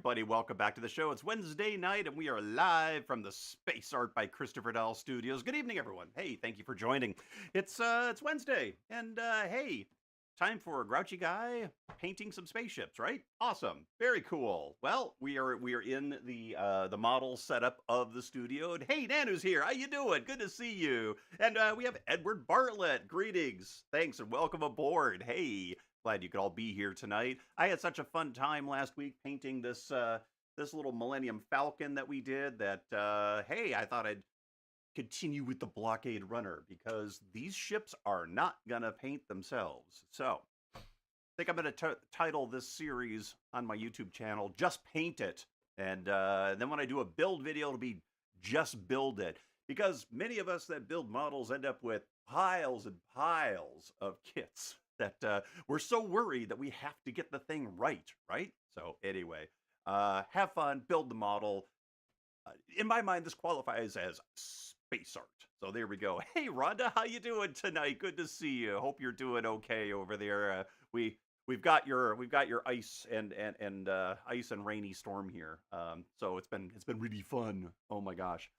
everybody. Welcome back to the show. It's Wednesday night, and we are live from the Space Art by Christopher Dahl Studios. Good evening, everyone. Hey, thank you for joining. It's Wednesday, and hey, time for a grouchy guy painting some spaceships, right? Awesome, very cool. Well, we are in the model setup of the studio. And hey, Nanu's here. How you doing? Good to see you. And we have Edward Bartlett. Greetings, thanks, and welcome aboard. Hey. Glad you could all be here tonight. I had such a fun time last week painting this little Millennium Falcon that we did that hey, I thought I'd continue with the Blockade Runner because these ships are not gonna paint themselves. So I think I'm gonna title this series on my YouTube channel "Just Paint It," and then when I do a build video, it'll be "Just Build It," because many of us that build models end up with piles and piles of kits that we're so worried that we have to get the thing right? So anyway, have fun, build the model. In my mind, this qualifies as space art. So there we go. Hey, Rhonda, how you doing tonight? Good to see you. Hope you're doing okay over there. We've got your ice and ice and rainy storm here. So it's been really fun. Oh my gosh.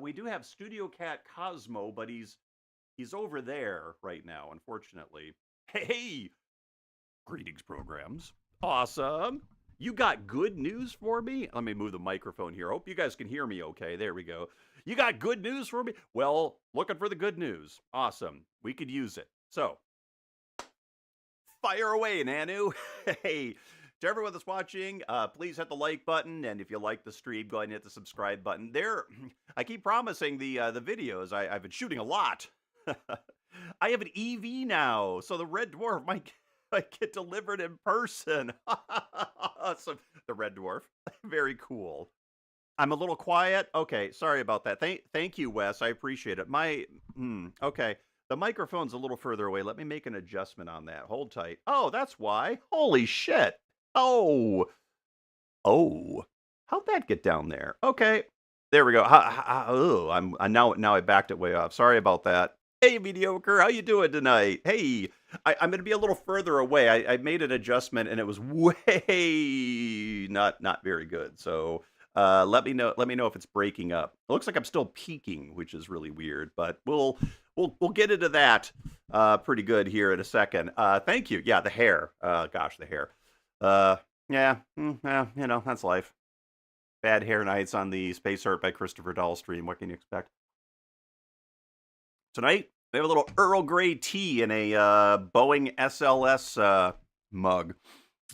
We do have Studio Cat Cosmo, but he's over there right now, unfortunately. Hey, greetings, programs. Awesome. You got good news for me? Let me move the microphone here. Hope you guys can hear me okay. There we go. You got good news for me? Well, looking for the good news. Awesome. We could use it. So, fire away, Nanu. Hey, to everyone that's watching, please hit the like button. And if you like the stream, go ahead and hit the subscribe button. I keep promising the videos. I've been shooting a lot. I have an EV now, so the Red Dwarf might get delivered in person. Awesome. The Red Dwarf. Very cool. I'm a little quiet. Okay, sorry about that. Thank you, Wes. I appreciate it. Okay. The microphone's a little further away. Let me make an adjustment on that. Hold tight. Oh, that's why. Holy shit. Oh. How'd that get down there? Okay. There we go. Now I backed it way off. Sorry about that. Hey, Mediocre, how you doing tonight? Hey, I'm going to be a little further away. I made an adjustment, and it was way not very good. So let me know if it's breaking up. It looks like I'm still peaking, which is really weird, but we'll get into that pretty good here in a second. Thank you. Yeah, the hair. Gosh, the hair. Yeah, that's life. Bad hair nights on the Space Art by Christopher Dahl stream. What can you expect? Tonight, we have a little Earl Grey tea in a Boeing SLS mug.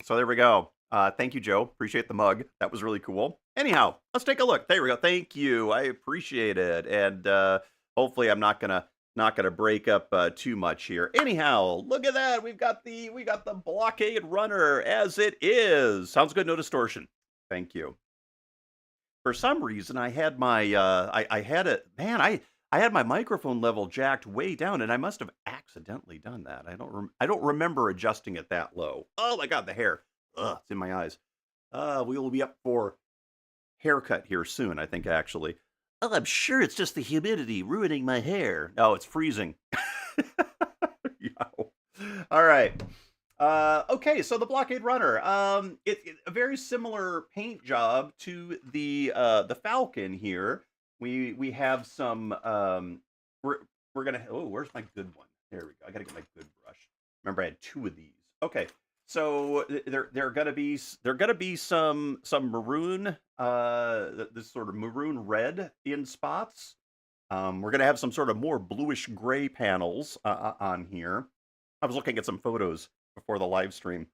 So there we go. Thank you, Joe. Appreciate the mug. That was really cool. Anyhow, let's take a look. There we go. Thank you. I appreciate it. And hopefully I'm not gonna break up too much here. Anyhow, look at that. We got the Blockade Runner as it is. Sounds good. No distortion. Thank you. For some reason, I had my I had my microphone level jacked way down, and I must have accidentally done that. I don't remember adjusting it that low. Oh my god, the hair. Ugh, it's in my eyes. We will be up for haircut here soon, I think, actually. Oh, I'm sure it's just the humidity ruining my hair. No, it's freezing. Yo. All right. Okay, so the Blockade Runner. It's a very similar paint job to the Falcon here. We have some we're gonna where's my good one? There we go. I gotta get my good brush. Remember I had two of these. Okay, so there are gonna be some maroon this sort of maroon red in spots. We're gonna have some sort of more bluish gray panels on here. I was looking at some photos before the live stream,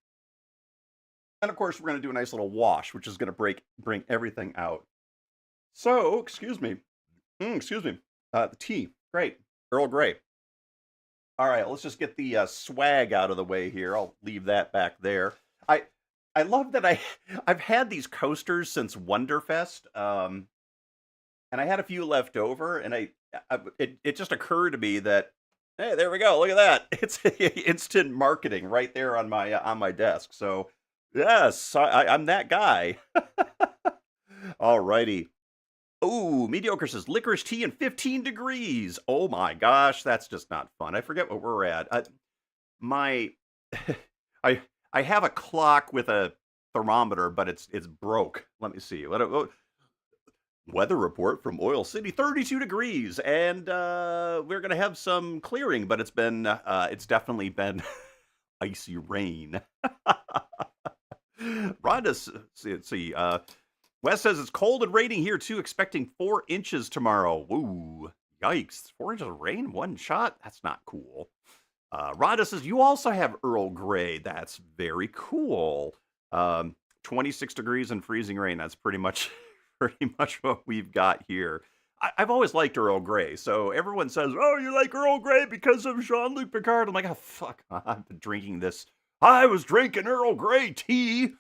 and of course we're gonna do a nice little wash, which is gonna bring everything out. So, excuse me. The tea, great. Earl Grey. All right, let's just get the swag out of the way here. I'll leave that back there. I love that I've had these coasters since Wonderfest, and I had a few left over, and it just occurred to me that, hey, there we go. Look at that. It's instant marketing right there on my desk. So yes, I'm that guy. All righty. Oh, Mediocre says licorice tea and 15 degrees. Oh my gosh, that's just not fun. I forget what we're at. My I have a clock with a thermometer, but it's broke. Let me see. What weather report from Oil City: 32 degrees, and we're gonna have some clearing, but it's definitely been icy rain. Rhonda, let's see. Wes says it's cold and raining here too. Expecting 4 inches tomorrow. Woo! Yikes! 4 inches of rain in one shot. That's not cool. Rhonda says you also have Earl Grey. That's very cool. 26 degrees and freezing rain. That's pretty much what we've got here. I've always liked Earl Grey, so everyone says, "Oh, you like Earl Grey because of Jean-Luc Picard." I'm like, "Oh, fuck! I've been drinking this. I was drinking Earl Grey tea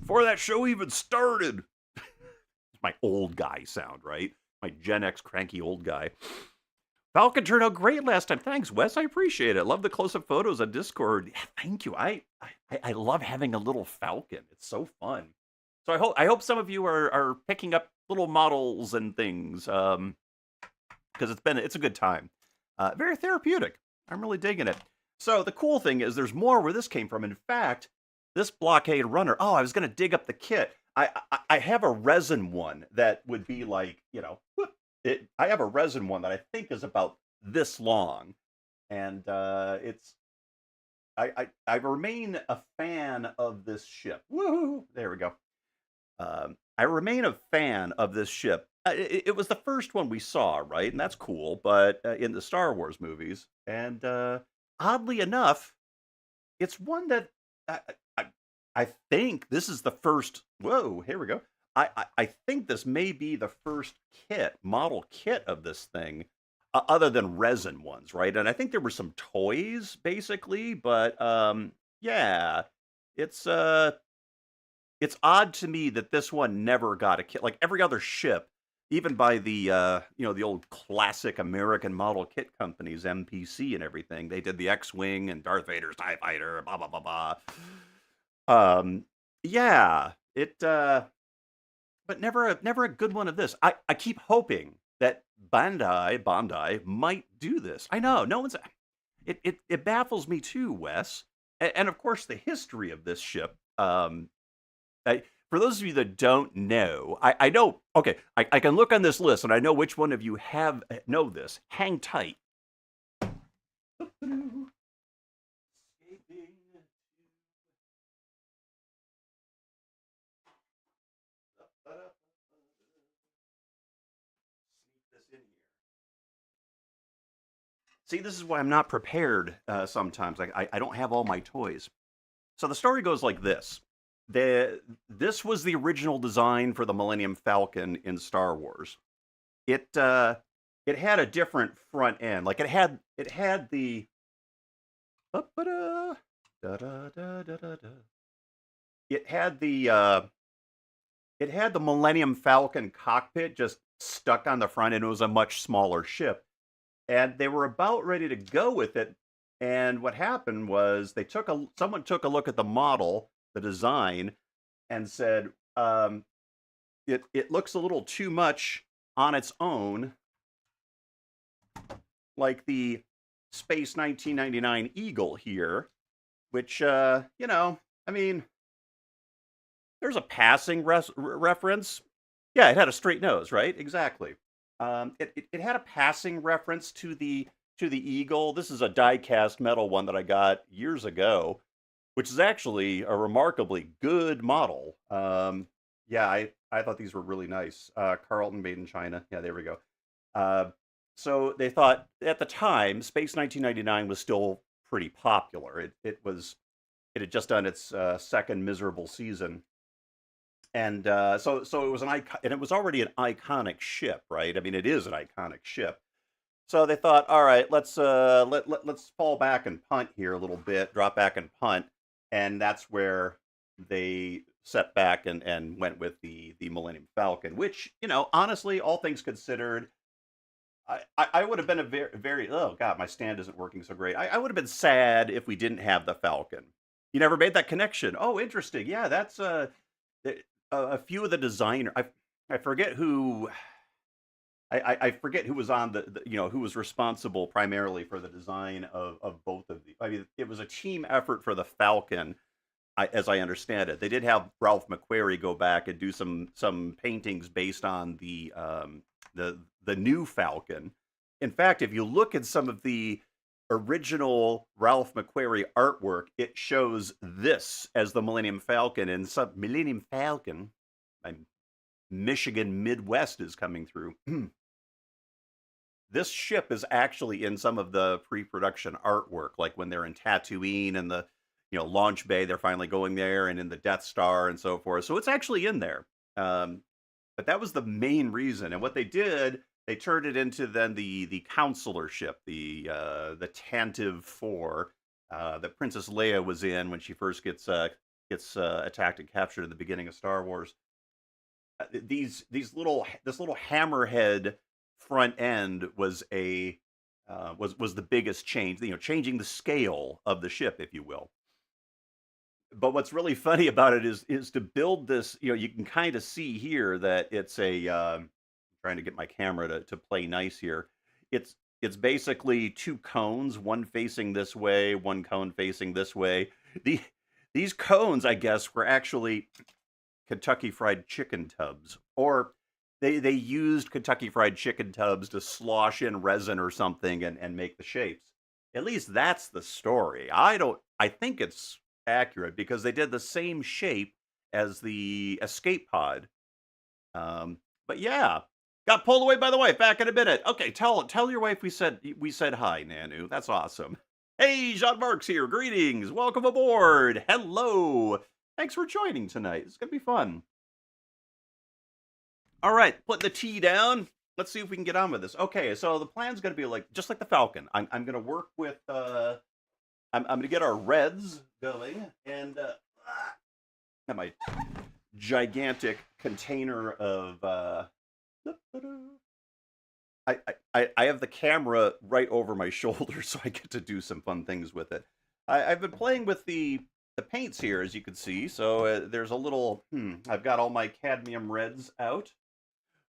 before that show even started." It's my old guy sound, right? My Gen X cranky old guy. Falcon turned out great last time. Thanks, Wes. I appreciate it. Love the close-up photos on Discord. Yeah, thank you. I love having a little Falcon. It's so fun. So I hope some of you are picking up little models and things, because it's a good time. Very therapeutic. I'm really digging it. So the cool thing is there's more where this came from. In fact, this Blockade Runner. Oh, I was gonna dig up the kit. I have a resin one that would be like, I have a resin one that I think is about this long, and I remain a fan of this ship. Woohoo! There we go. I remain a fan of this ship. It was the first one we saw, right? And that's cool, but in the Star Wars movies, and oddly enough, it's one that I think this is the first. Whoa, here we go. I think this may be the first model kit of this thing, other than resin ones, right? And I think there were some toys, basically, but yeah, it's odd to me that this one never got a kit. Like every other ship, even by the the old classic American model kit companies, MPC and everything, they did the X-Wing and Darth Vader's TIE Fighter, blah blah blah blah. Yeah, but never a good one of this. I keep hoping that Bandai might do this. I know no one's. It baffles me too, Wes. And of course the history of this ship. For those of you that don't know, I know. Okay, I can look on this list and I know which one of you know this. Hang tight. See, this is why I'm not prepared sometimes. I don't have all my toys. So the story goes like this. This was the original design for the Millennium Falcon in Star Wars. It had a different front end. Like it had the it had the Millennium Falcon cockpit just stuck on the front, and it was a much smaller ship. And they were about ready to go with it. And what happened was someone took a look at the model, the design, and said, it looks a little too much on its own, like the Space 1999 Eagle here, which, I mean, there's a passing reference. Yeah, it had a straight nose, right? Exactly. It had a passing reference to the Eagle. This is a die-cast metal one that I got years ago, which is actually a remarkably good model. Yeah, I thought these were really nice. Carlton, made in China. Yeah, there we go. So they thought at the time, Space 1999 was still pretty popular. It had just done its second miserable season. And so it was an icon, and it was already an iconic ship, right? I mean, it is an iconic ship. So they thought, all right, let's fall back and punt here a little bit, drop back and punt, and that's where they set back and went with the Millennium Falcon, which, honestly, all things considered, I would have been a very oh god, my stand isn't working so great. I would have been sad if we didn't have the Falcon. You never made that connection. Oh, interesting. Yeah, that's a few of the designer. I forget who. I forget who was on who was responsible primarily for the design of both of these. I mean, it was a team effort for the Falcon, as I understand it. They did have Ralph McQuarrie go back and do some paintings based on the new Falcon. In fact, if you look at some of the original Ralph McQuarrie artwork, it shows this as the Millennium Falcon, and some Millennium Falcon, my Michigan Midwest is coming through. This ship is actually in some of the pre-production artwork, like when they're in Tatooine and the launch bay, they're finally going there, and in the Death Star and so forth. So it's actually in there. But that was the main reason. And what they did, they turned it into then the counselor ship, the Tantive 4 that Princess Leia was in when she first gets attacked and captured in the beginning of Star Wars. This little hammerhead front end was was the biggest change, changing the scale of the ship, if you will. But what's really funny about it is to build this, you can kind of see here that it's trying to get my camera to play nice here. It's basically two cones, one facing this way, one cone facing this way. These cones, I guess, were actually Kentucky Fried Chicken tubs, or they used Kentucky Fried Chicken tubs to slosh in resin or something and make the shapes. At least that's the story. I think it's accurate because they did the same shape as the escape pod. But yeah, got pulled away by the wife. Back in a minute. Okay, tell your wife we said hi, Nanu. That's awesome. Hey, Jean Marc's here. Greetings. Welcome aboard. Hello. Thanks for joining tonight. It's gonna be fun. All right, put the tea down. Let's see if we can get on with this. Okay, so the plan's gonna be just like the Falcon. I'm gonna work with I'm gonna get our reds going, and got my gigantic container of I have the camera right over my shoulder, so I get to do some fun things with it. I've been playing with the paints here, as you can see. So there's a little. I've got all my cadmium reds out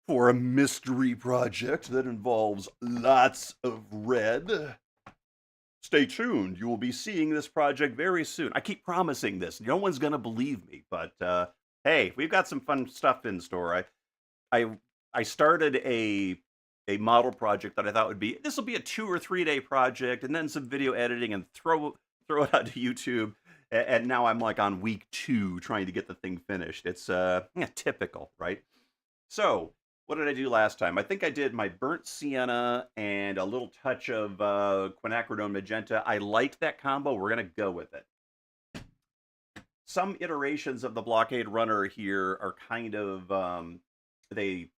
for a mystery project that involves lots of red. Stay tuned. You will be seeing this project very soon. I keep promising this. No one's going to believe me, but hey, we've got some fun stuff in store. I started a model project that I thought this will be a 2 or 3 day project, and then some video editing, and throw it out to YouTube. And now I'm on week 2 trying to get the thing finished. It's typical, right? So what did I do last time? I think I did my burnt sienna and a little touch of quinacridone magenta. I liked that combo. We're going to go with it. Some iterations of the Blockade Runner here are kind of, they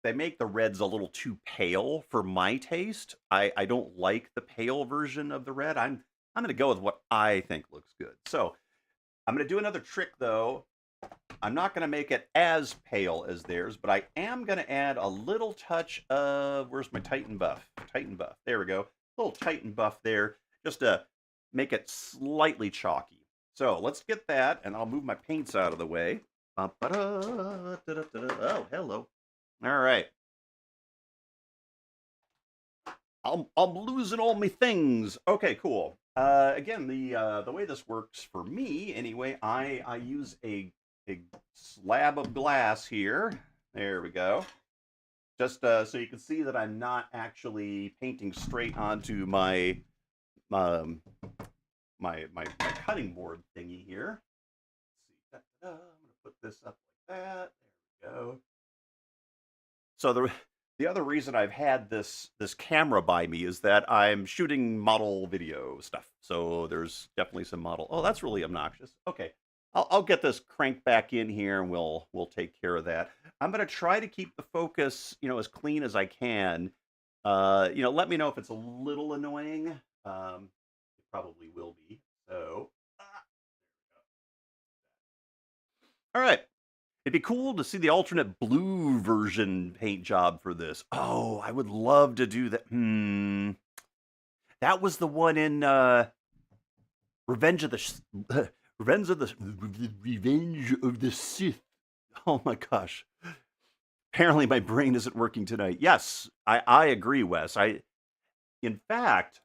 make the reds a little too pale for my taste. I don't like the pale version of the red. I'm going to go with what I think looks good. So I'm going to do another trick, though. I'm not going to make it as pale as theirs, but I am going to add a little touch of, where's my Titan buff? Titan buff. There we go. A little Titan buff there, just to make it slightly chalky. So let's get that, and I'll move my paints out of the way. Oh, hello. All right. I'm losing all my things. Okay, cool. Again, the way this works for me, anyway, I use a slab of glass here. There we go. Just so you can see that I'm not actually painting straight onto my cutting board thingy here. Let's see. I'm gonna put this up like that. There we go. So the other reason I've had this camera by me is that I'm shooting model video stuff. So there's definitely some model. Oh, that's really obnoxious. Okay. I'll get this cranked back in here, and we'll take care of that. I'm going to try to keep the focus, as clean as I can. Let me know if it's a little annoying. It probably will be. So, all right. It'd be cool to see the alternate blue version paint job for this. Oh, I would love to do that. That was the one in Revenge of the Revenge of the Sith. Oh my gosh. Apparently my brain isn't working tonight. Yes, I agree, Wes. In fact,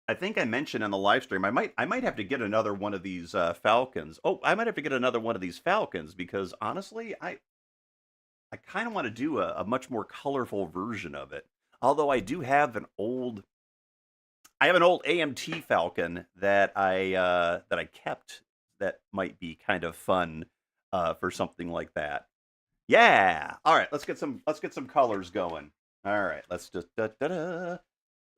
I think I mentioned in the live stream, I might have to get another one of these falcons. Oh, I might have to get another one of these falcons because honestly, I kind of want to do a much more colorful version of it. Although I have an old AMT Falcon that I kept that might be kind of fun for something like that. Yeah. All right. Let's get some colors going. All right. Let's just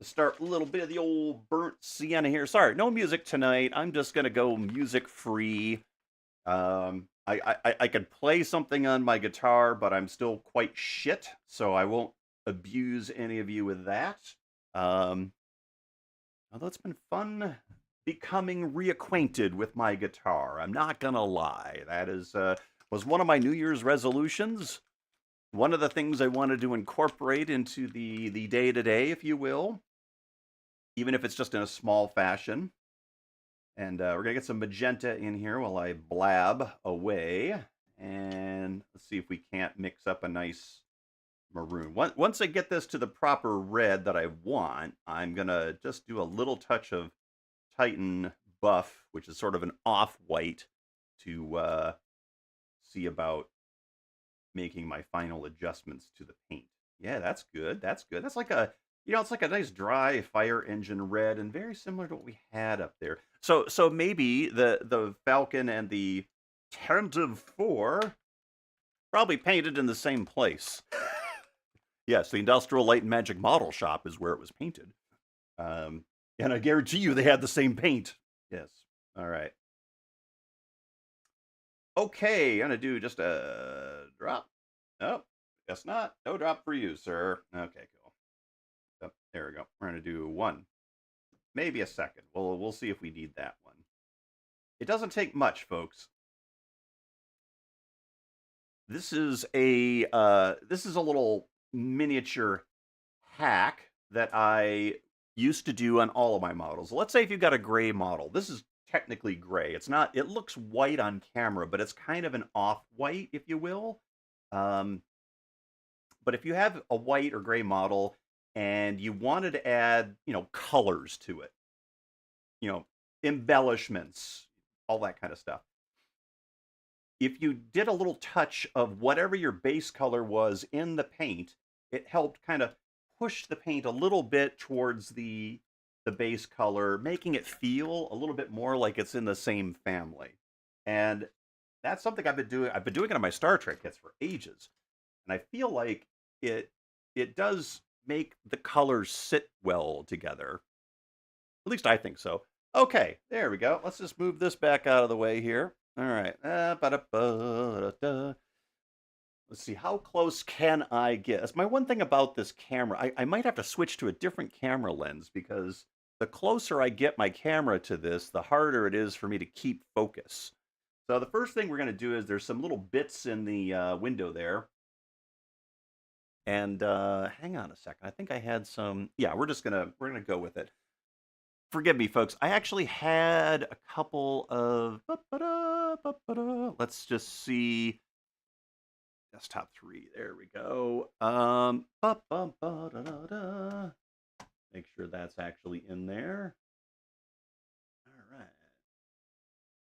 start a little bit of the old burnt sienna here. Sorry, no music tonight. I'm just gonna go music free. I could play something on my guitar, but I'm still quite shit, so I won't abuse any of you with that. Um, Although it's been fun becoming reacquainted with my guitar. I'm not gonna lie. That is was one of my New Year's resolutions. One of the things I wanted to incorporate into the day to day, if you will, even if it's just in a small fashion. And we're gonna get some magenta in here while I blab away. And let's see if we can't mix up a nice maroon. Once I get this to the proper red that I want, I'm gonna just do a little touch of Titan buff, which is sort of an off-white, to see about making my final adjustments to the paint. Yeah, that's good. That's good. That's like it's like a nice dry fire engine red and very similar to what we had up there. So maybe the Falcon and the Tentative 4 probably painted in the same place. Yes, the Industrial Light and Magic Model Shop is where it was painted. And I guarantee you they had the same paint. Yes. All right. Okay, I'm gonna do just a drop. Oh, guess not. No drop for you, sir. Okay, cool. Oh, there we go. We're gonna do one, maybe a second. We'll see if we need that one. It doesn't take much, folks. This is a little miniature hack that I used to do on all of my models. Let's say if you've got a gray model, this is technically gray. It's not. It looks white on camera, but it's kind of an off-white, if you will. Um, but if you have a white or gray model and you wanted to add, colors to it, you know, embellishments, all that kind of stuff. If you did a little touch of whatever your base color was in the paint, it helped kind of push the paint a little bit towards the base color, making it feel a little bit more like it's in the same family. And that's something I've been doing. I've been doing it on my Star Trek kits for ages, and I feel like it does make the colors sit well together. At least I think so. Okay, there we go. Let's just move this back out of the way here. All right. Let's see, how close can I get? That's my one thing about this camera. I might have to switch to a different camera lens because the closer I get my camera to this, the harder it is for me to keep focus. So the first thing we're going to do is there's some little bits in the window there. And hang on a second. I think I had some. Yeah, we're gonna go with it. Forgive me, folks. I actually had a couple of. Let's just see. Desktop 3. There we go. Make sure that's actually in there. All right.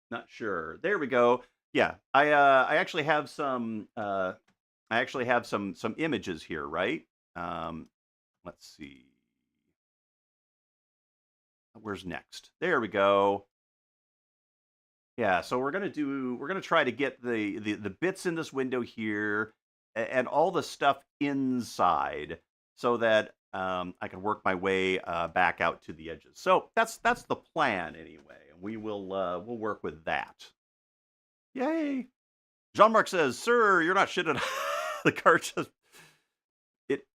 Not sure. There we go. Yeah, I actually have some some images here, right? Let's see. Where's next? There we go. Yeah, so we're gonna try to get the bits in this window here and all the stuff inside so that I can work my way back out to the edges. So that's the plan anyway, and we'll work with that. Yay! Jean-Marc says, "Sir, you're not shit at the car. Just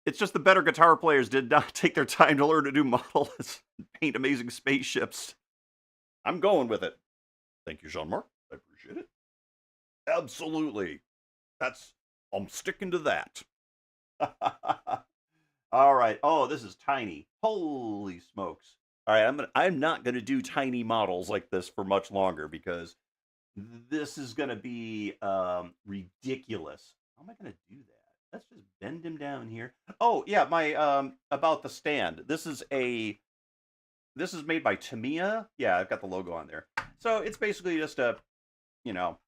it's just the better guitar players did not take their time to learn to do models and paint amazing spaceships." I'm going with it. Thank you, Jean-Marc. I appreciate it. Absolutely. I'm sticking to that. All right. Oh, this is tiny. Holy smokes. All right, I'm not gonna do tiny models like this for much longer because this is gonna be ridiculous. How am I gonna do that? Let's just bend him down here. Oh yeah, my about the stand. This is This is made by Tamiya. Yeah, I've got the logo on there. So it's basically just a, you know,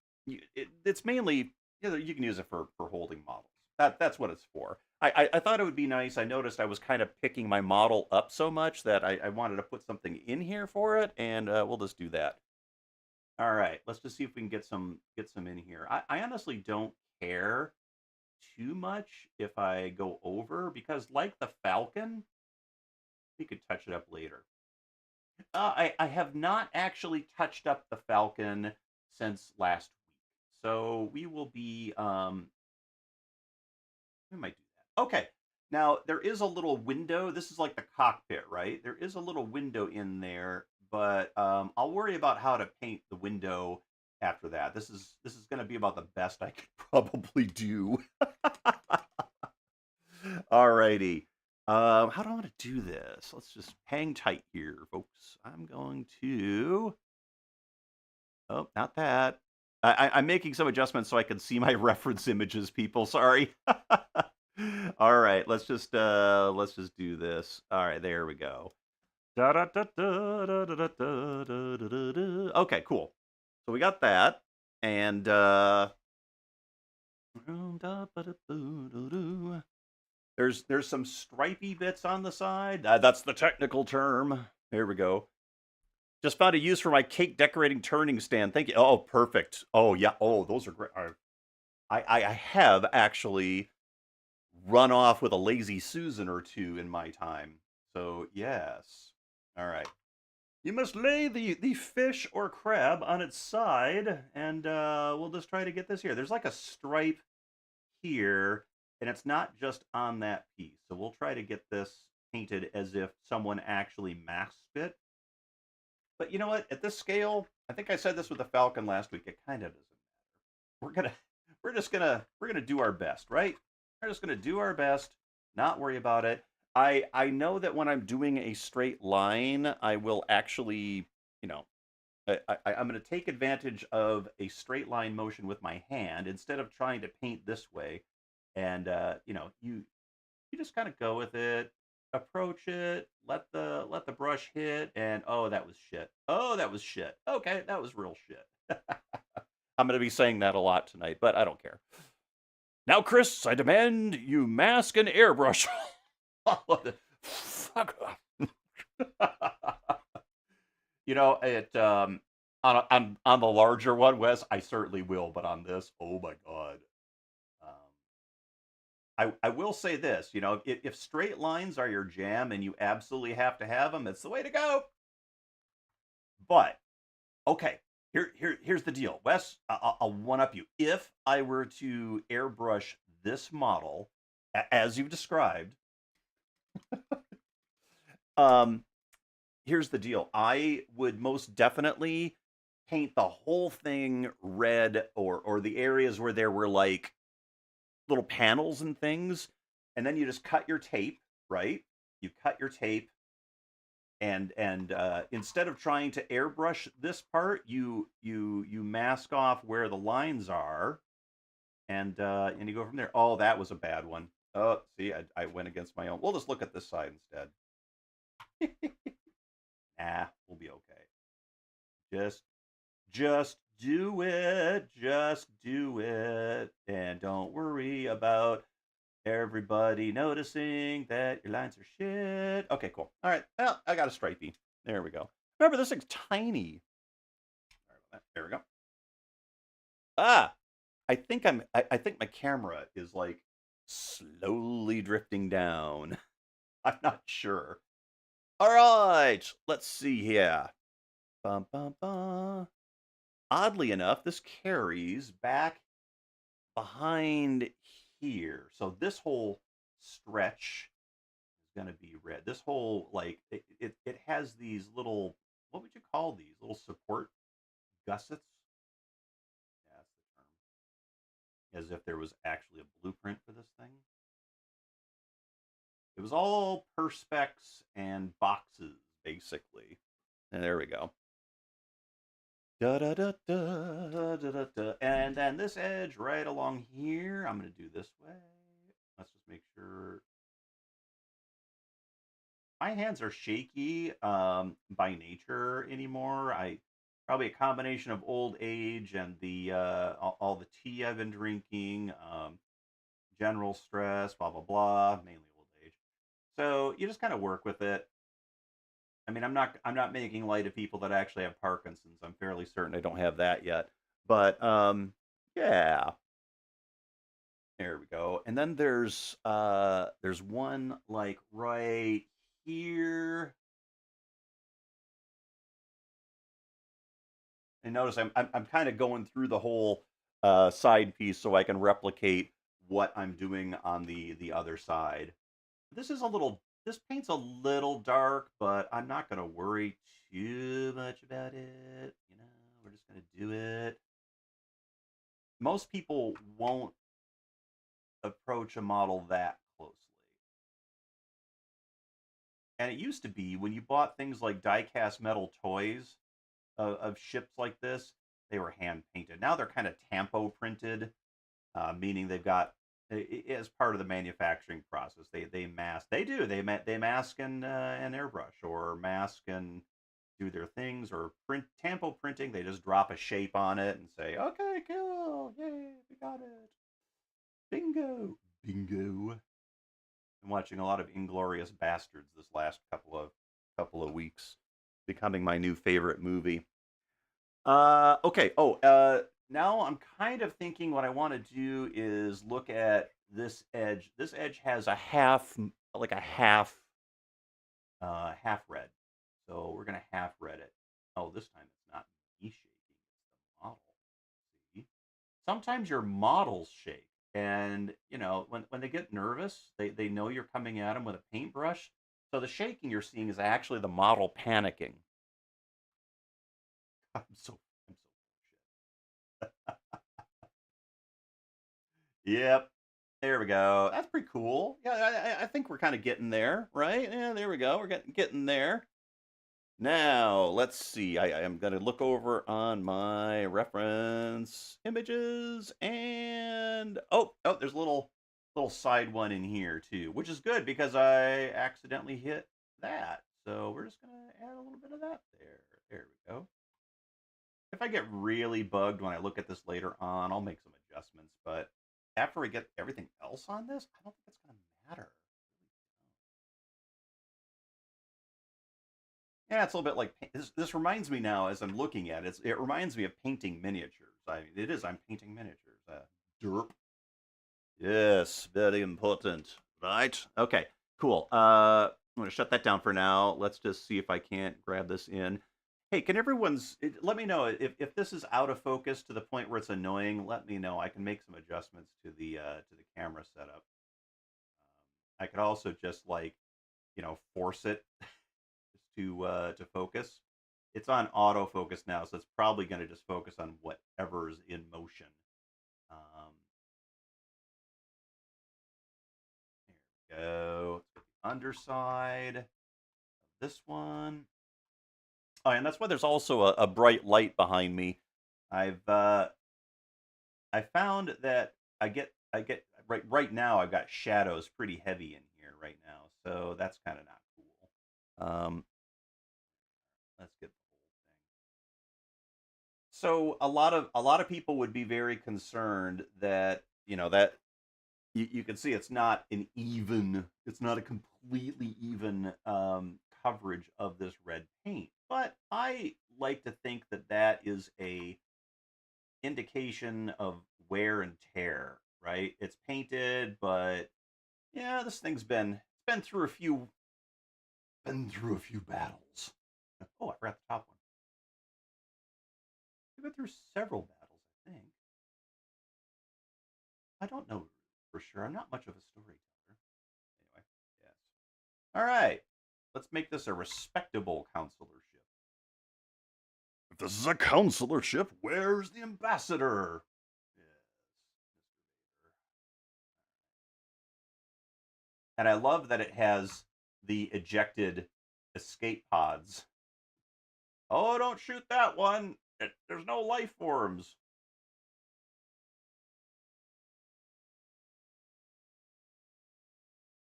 it's mainly, you can use it for holding models. That's what it's for. I thought it would be nice. I noticed I was kind of picking my model up so much that I wanted to put something in here for it, and we'll just do that. All right, let's just see if we can get some in here. I honestly don't care too much if I go over because, like the Falcon, we could touch it up later. I have not actually touched up the Falcon since last week, so we might do that. Okay, now there is a little window. This is like the cockpit, right? There is a little window in there, but I'll worry about how to paint the window after that. This is going to be about the best I could probably do. Alrighty. How do I want to do this? Let's just hang tight here, folks. I'm going to. Oh, not that. I'm making some adjustments so I can see my reference images, people. Sorry. All right, let's just do this. All right, there we go. Okay, cool. So we got that, and there's some stripy bits on the side. That's the technical term. There we go. Just found a use for my cake decorating turning stand. Thank you. Oh, perfect. Oh yeah. Oh, those are great. I have actually run off with a lazy Susan or two in my time. So yes. All right. You must lay the fish or crab on its side, and we'll just try to get this here. There's like a stripe here, and it's not just on that piece. So we'll try to get this painted as if someone actually masked it. But you know what? At this scale, I think I said this with the Falcon last week. It kind of doesn't matter. We're gonna do our best, right? We're just gonna do our best, not worry about it. I know that when I'm doing a straight line, I will actually, you know, I'm going to take advantage of a straight line motion with my hand instead of trying to paint this way. And you just kind of go with it, approach it, let the brush hit, and oh, that was shit. Oh, that was shit. Okay, that was real shit. I'm going to be saying that a lot tonight, but I don't care. Now, Chris, I demand you mask and airbrush. Fuck off. It on the larger one, Wes, I certainly will, but on this, oh my god. I will say this, if straight lines are your jam and you absolutely have to have them, it's the way to go. But okay, here's the deal, Wes. I'll one up you. If I were to airbrush this model, as you've described, here's the deal. I would most definitely paint the whole thing red, or the areas where there were like little panels and things, and then you just cut your tape, right? You cut your tape, and instead of trying to airbrush this part, you mask off where the lines are, and you go from there. Oh, that was a bad one. Oh, see, I went against my own. We'll just look at this side instead. Nah, we'll be okay. Just do it. Just do it. And don't worry about everybody noticing that your lines are shit. Okay, cool. All right. Well, I got a stripey. There we go. Remember, this thing's tiny. Sorry about that. There we go. Ah, I think my camera is like slowly drifting down. I'm not sure. All right, let's see here. Bum, bum, bum. Oddly enough, this carries back behind here. So this whole stretch is going to be red. This whole, like, it has these little, what would you call these? Little support gussets? Yeah, that's the term. As if there was actually a blueprint for this thing. It was all perspex and boxes, basically. And there we go. Da, da, da, da, da, da, da. And then this edge right along here, I'm going to do this way. Let's just make sure. my hands are shaky by nature anymore. I probably a combination of old age and the all the tea I've been drinking, general stress, blah blah blah, mainly old age. So you just kind of work with it. I mean, I'm not making light of people that actually have Parkinson's. I'm fairly certain I don't have that yet. But yeah, there we go. And then there's one like right here. And notice I'm kind of going through the whole side piece so I can replicate what I'm doing on the other side. This paint's a little dark, but I'm not gonna worry too much about it. We're just gonna do it. Most people won't approach a model that closely. And it used to be when you bought things like die-cast metal toys of ships like this, they were hand painted. Now they're kind of tampo printed, meaning they've got as part of the manufacturing process. They mask. They mask and airbrush or mask and do their things or print tampo printing. They just drop a shape on it and say, "Okay, cool, yay, we got it, bingo, bingo." I'm watching a lot of Inglorious Bastards this last couple of weeks, becoming my new favorite movie. Okay. Oh, now I'm kind of thinking what I want to do is look at this edge. This edge has a like a half red. So we're gonna half red it. Oh, this time it's not me shaking, it's the model. See? Sometimes your models shake, and when they get nervous, they know you're coming at them with a paintbrush. So the shaking you're seeing is actually the model panicking. I'm so Yep. There we go. That's pretty cool. Yeah, I think we're kind of getting there, right? Yeah, there we go. We're getting there. Now, let's see. I am going to look over on my reference images and there's a little side one in here too, which is good because I accidentally hit that. So we're just going to add a little bit of that there. There we go. If I get really bugged when I look at this later on, I'll make some adjustments. But after we get everything else on this, I don't think it's going to matter. Yeah, it's a little bit like this reminds me now as I'm looking at it. It reminds me of painting miniatures. I mean, it is. I'm painting miniatures. Derp. Yes, very important. Right. Okay. Cool. I'm gonna shut that down for now. Let's just see if I can't grab this in. Hey, can let me know if this is out of focus to the point where it's annoying. Let me know. I can make some adjustments to the camera setup. I could also just like force it just to focus. It's on autofocus now, so it's probably going to just focus on whatever is in motion. Um, there we go. Let's get the underside of this one. Oh, and that's why there's also a bright light behind me. I've I found that I get right now I've got shadows pretty heavy in here right now, so that's kind of not cool. Let's get the whole thing. So a lot of people would be very concerned that that you can see it's not a completely even coverage of this red paint. But I like to think that that is a indication of wear and tear, right? It's painted, but yeah, this thing's been through a few battles. Oh, I forgot the top one. We've been through several battles, I think. I don't know for sure. I'm not much of a storyteller. Anyway, yes. All right. Let's make this a respectable counselorship. If this is a counselorship, where's the ambassador? Yes, Mr. Vader. And I love that it has the ejected escape pods. Oh, don't shoot that one. There's no life forms.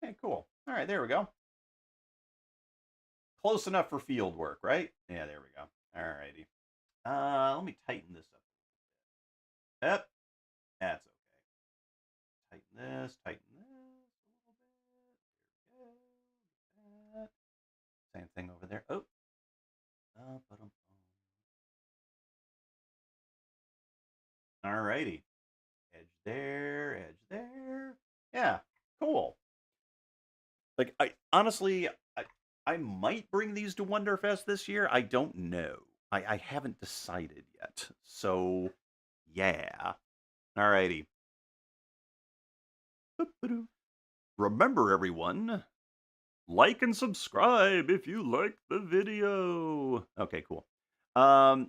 Okay, cool. All right, there we go. close enough for field work, right? Yeah, there we go. All righty. Let me tighten this up. Yep, that's okay. Tighten this a little bit. There we go. Same thing over there. Oh. All righty. Edge there, edge there. Yeah, cool. Like, I honestly, I might bring these to Wonderfest this year. I don't know. I haven't decided yet. So, yeah. Alrighty. Remember, everyone, like and subscribe if you like the video. Okay, cool. All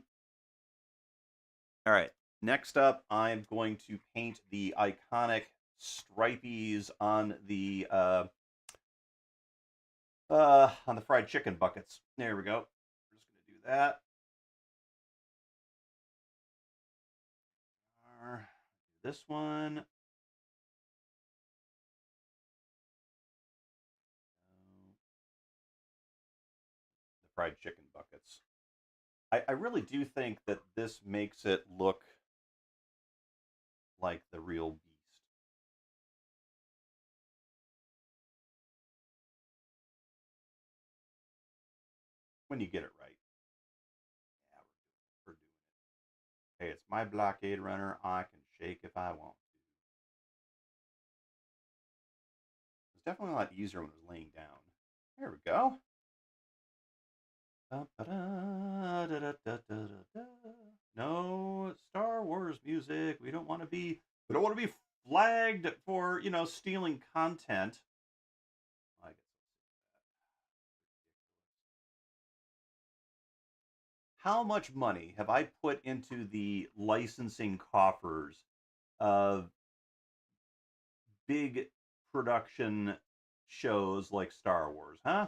right. Next up, I'm going to paint the iconic stripies on the fried chicken buckets. There we go. We're just gonna do that. This one. The fried chicken buckets. I really do think that this makes it look like the real beast. When you get it right. Yeah, we're doing it. Hey, it's my Blockade Runner. I can shake if I want to. It's definitely a lot easier when it was laying down. There we go. No Star Wars music. We don't want to be flagged for, stealing content. How much money have I put into the licensing coffers of big production shows like Star Wars, huh?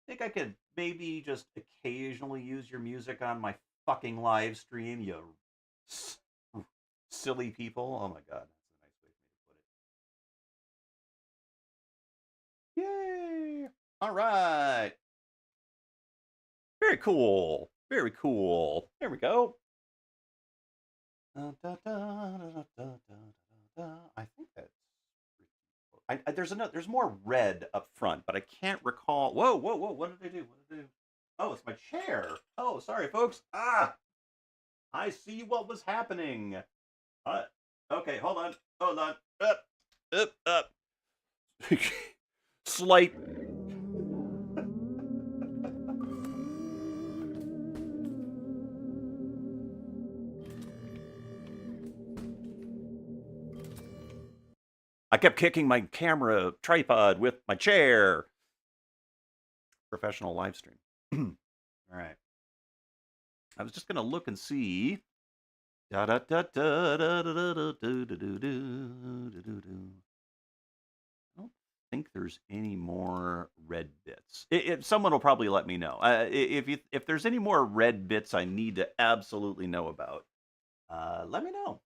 Think I could maybe just occasionally use your music on my fucking live stream, you silly people? Oh my god, that's a nice way for me to put it. Yay! All right. Very cool. Very cool. There we go. I think that's. There's more red up front, but I can't recall. Whoa, whoa, whoa! What did I do? What did I do? Oh, it's my chair. Oh, sorry, folks. I see what was happening. Okay, hold on, up. Slight. I kept kicking my camera tripod with my chair. Professional live stream. All right. I was just gonna look and see. Da da da da da da da da da da. I don't think there's any more red bits. Someone will probably let me know. If there's any more red bits I need to absolutely know about, let me know.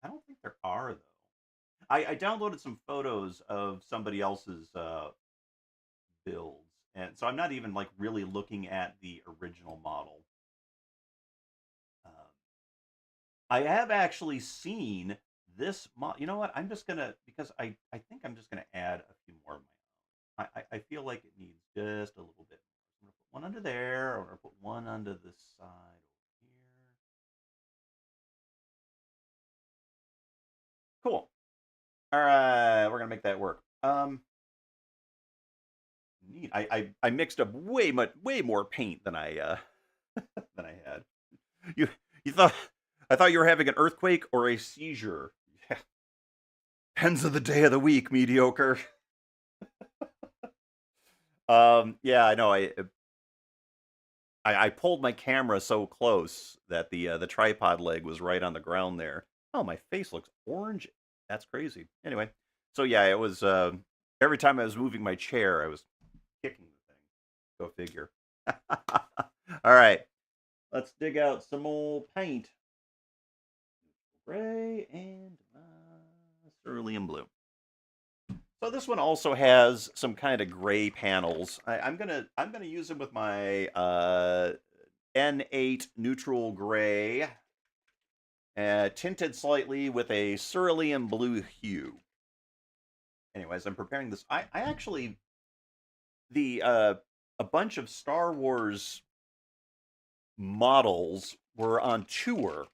I don't think there are though. I downloaded some photos of somebody else's builds, and so I'm not even like really looking at the original model. I have actually seen this You know what? I'm just gonna because I think I'm just gonna add a few more of my own. I feel like it needs just a little bit. I'm gonna put one under there, or I'm gonna put one under this side over here. Cool. All right, we're gonna make that work. Neat. I mixed up way more paint than I than I had. You you thought I thought you were having an earthquake or a seizure. Yeah. Depends on the day of the week, mediocre. Yeah, I know. I pulled my camera so close that the tripod leg was right on the ground there. Oh, my face looks orange. That's crazy. Anyway, so yeah, it was every time I was moving my chair, I was kicking the thing. Go figure. All right, let's dig out some old paint. Gray and cerulean blue. So this one also has some kind of gray panels. I'm gonna use them with my N8 neutral gray, tinted slightly with a cerulean blue hue. Anyways, I'm preparing this. I actually the a bunch of Star Wars models were on tour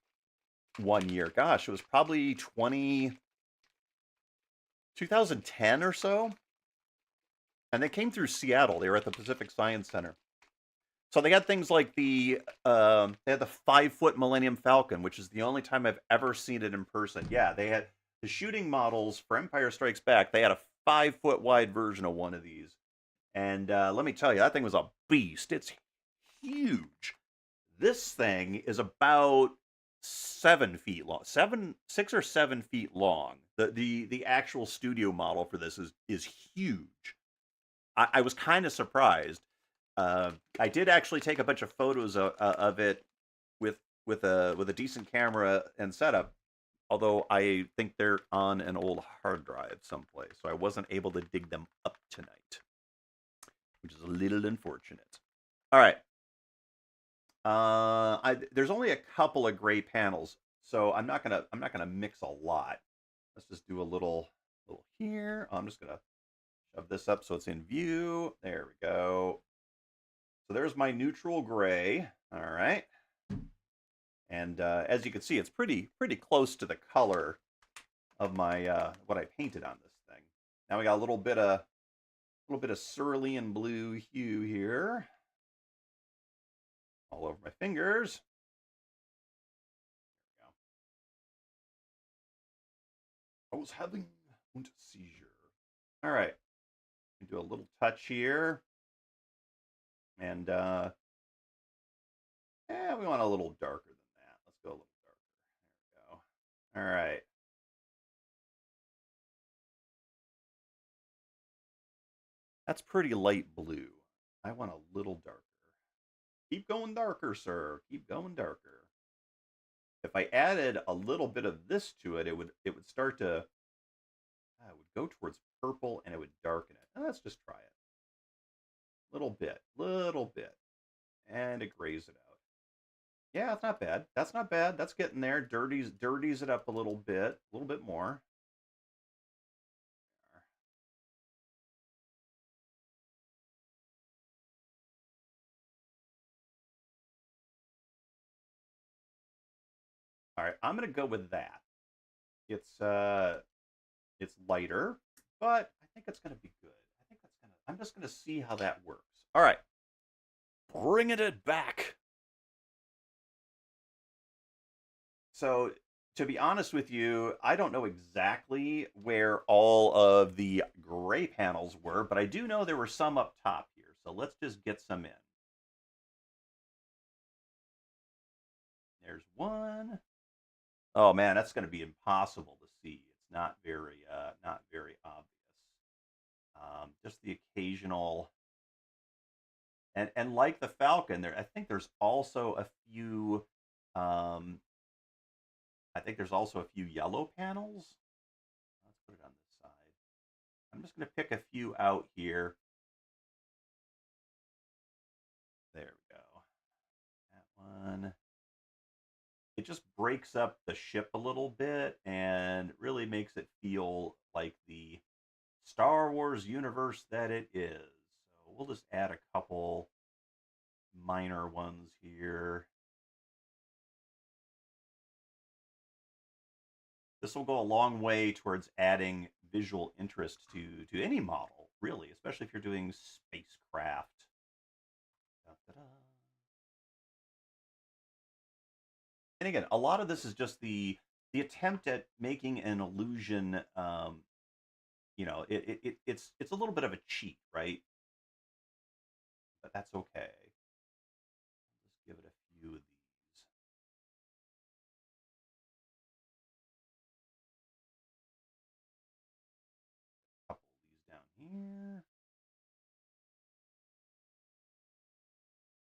one year. Gosh, it was probably 2010 or so. And they came through Seattle. They were at the Pacific Science Center. So they had things like they had the 5 foot Millennium Falcon, which is the only time I've ever seen it in person. Yeah, they had the shooting models for Empire Strikes Back. They had a 5 foot wide version of one of these, and let me tell you, that thing was a beast. It's huge. This thing is about 7 feet long, 6 or 7 feet long. The actual studio model for this is huge. I was kind of surprised. I did actually take a bunch of photos of it with with a decent camera and setup. Although I think they're on an old hard drive someplace, so I wasn't able to dig them up tonight, which is a little unfortunate. All right. There's only a couple of gray panels, so I'm not gonna mix a lot. Let's just do a little here. I'm just gonna shove this up so it's in view. There we go. So there's my neutral gray. All right. And as you can see, it's pretty close to the color of my what I painted on this thing. Now we got a little bit of cerulean blue hue here, all over my fingers. There we go. I was having a seizure. All right, do a little touch here, and yeah, we want a little darker than that. Let's go a little darker. There we go. All right. That's pretty light blue. I want a little darker. Keep going darker, sir. Keep going darker. If I added a little bit of this to it, it would start to it would go towards purple and it would darken it. Now, let's just try it. Little bit, and it grays it out. Yeah, it's not bad. That's not bad. That's getting there. Dirties it up a little bit more. All right, I'm gonna go with that. It's lighter, but I think it's gonna be good. I think that's gonna. I'm just gonna see how that works. All right, bringing it back. So, to be honest with you, I don't know exactly where all of the gray panels were, but I do know there were some up top here. So let's just get some in. There's one. Oh man, that's going to be impossible to see. It's not very obvious. Just the occasional, and like the Falcon, there I think there's also a few. Um, I think there's also a few yellow panels. Let's put it on this side. I'm just going to pick a few out here. There we go. That one. It just breaks up the ship a little bit and really makes it feel like the Star Wars universe that it is. So we'll just add a couple minor ones here. This will go a long way towards adding visual interest to any model, really, especially if you're doing spacecraft. Da-da-da. And again, a lot of this is just the attempt at making an illusion. It's a little bit of a cheat, right? But that's okay. Let's give it a few of these. A couple of these down here.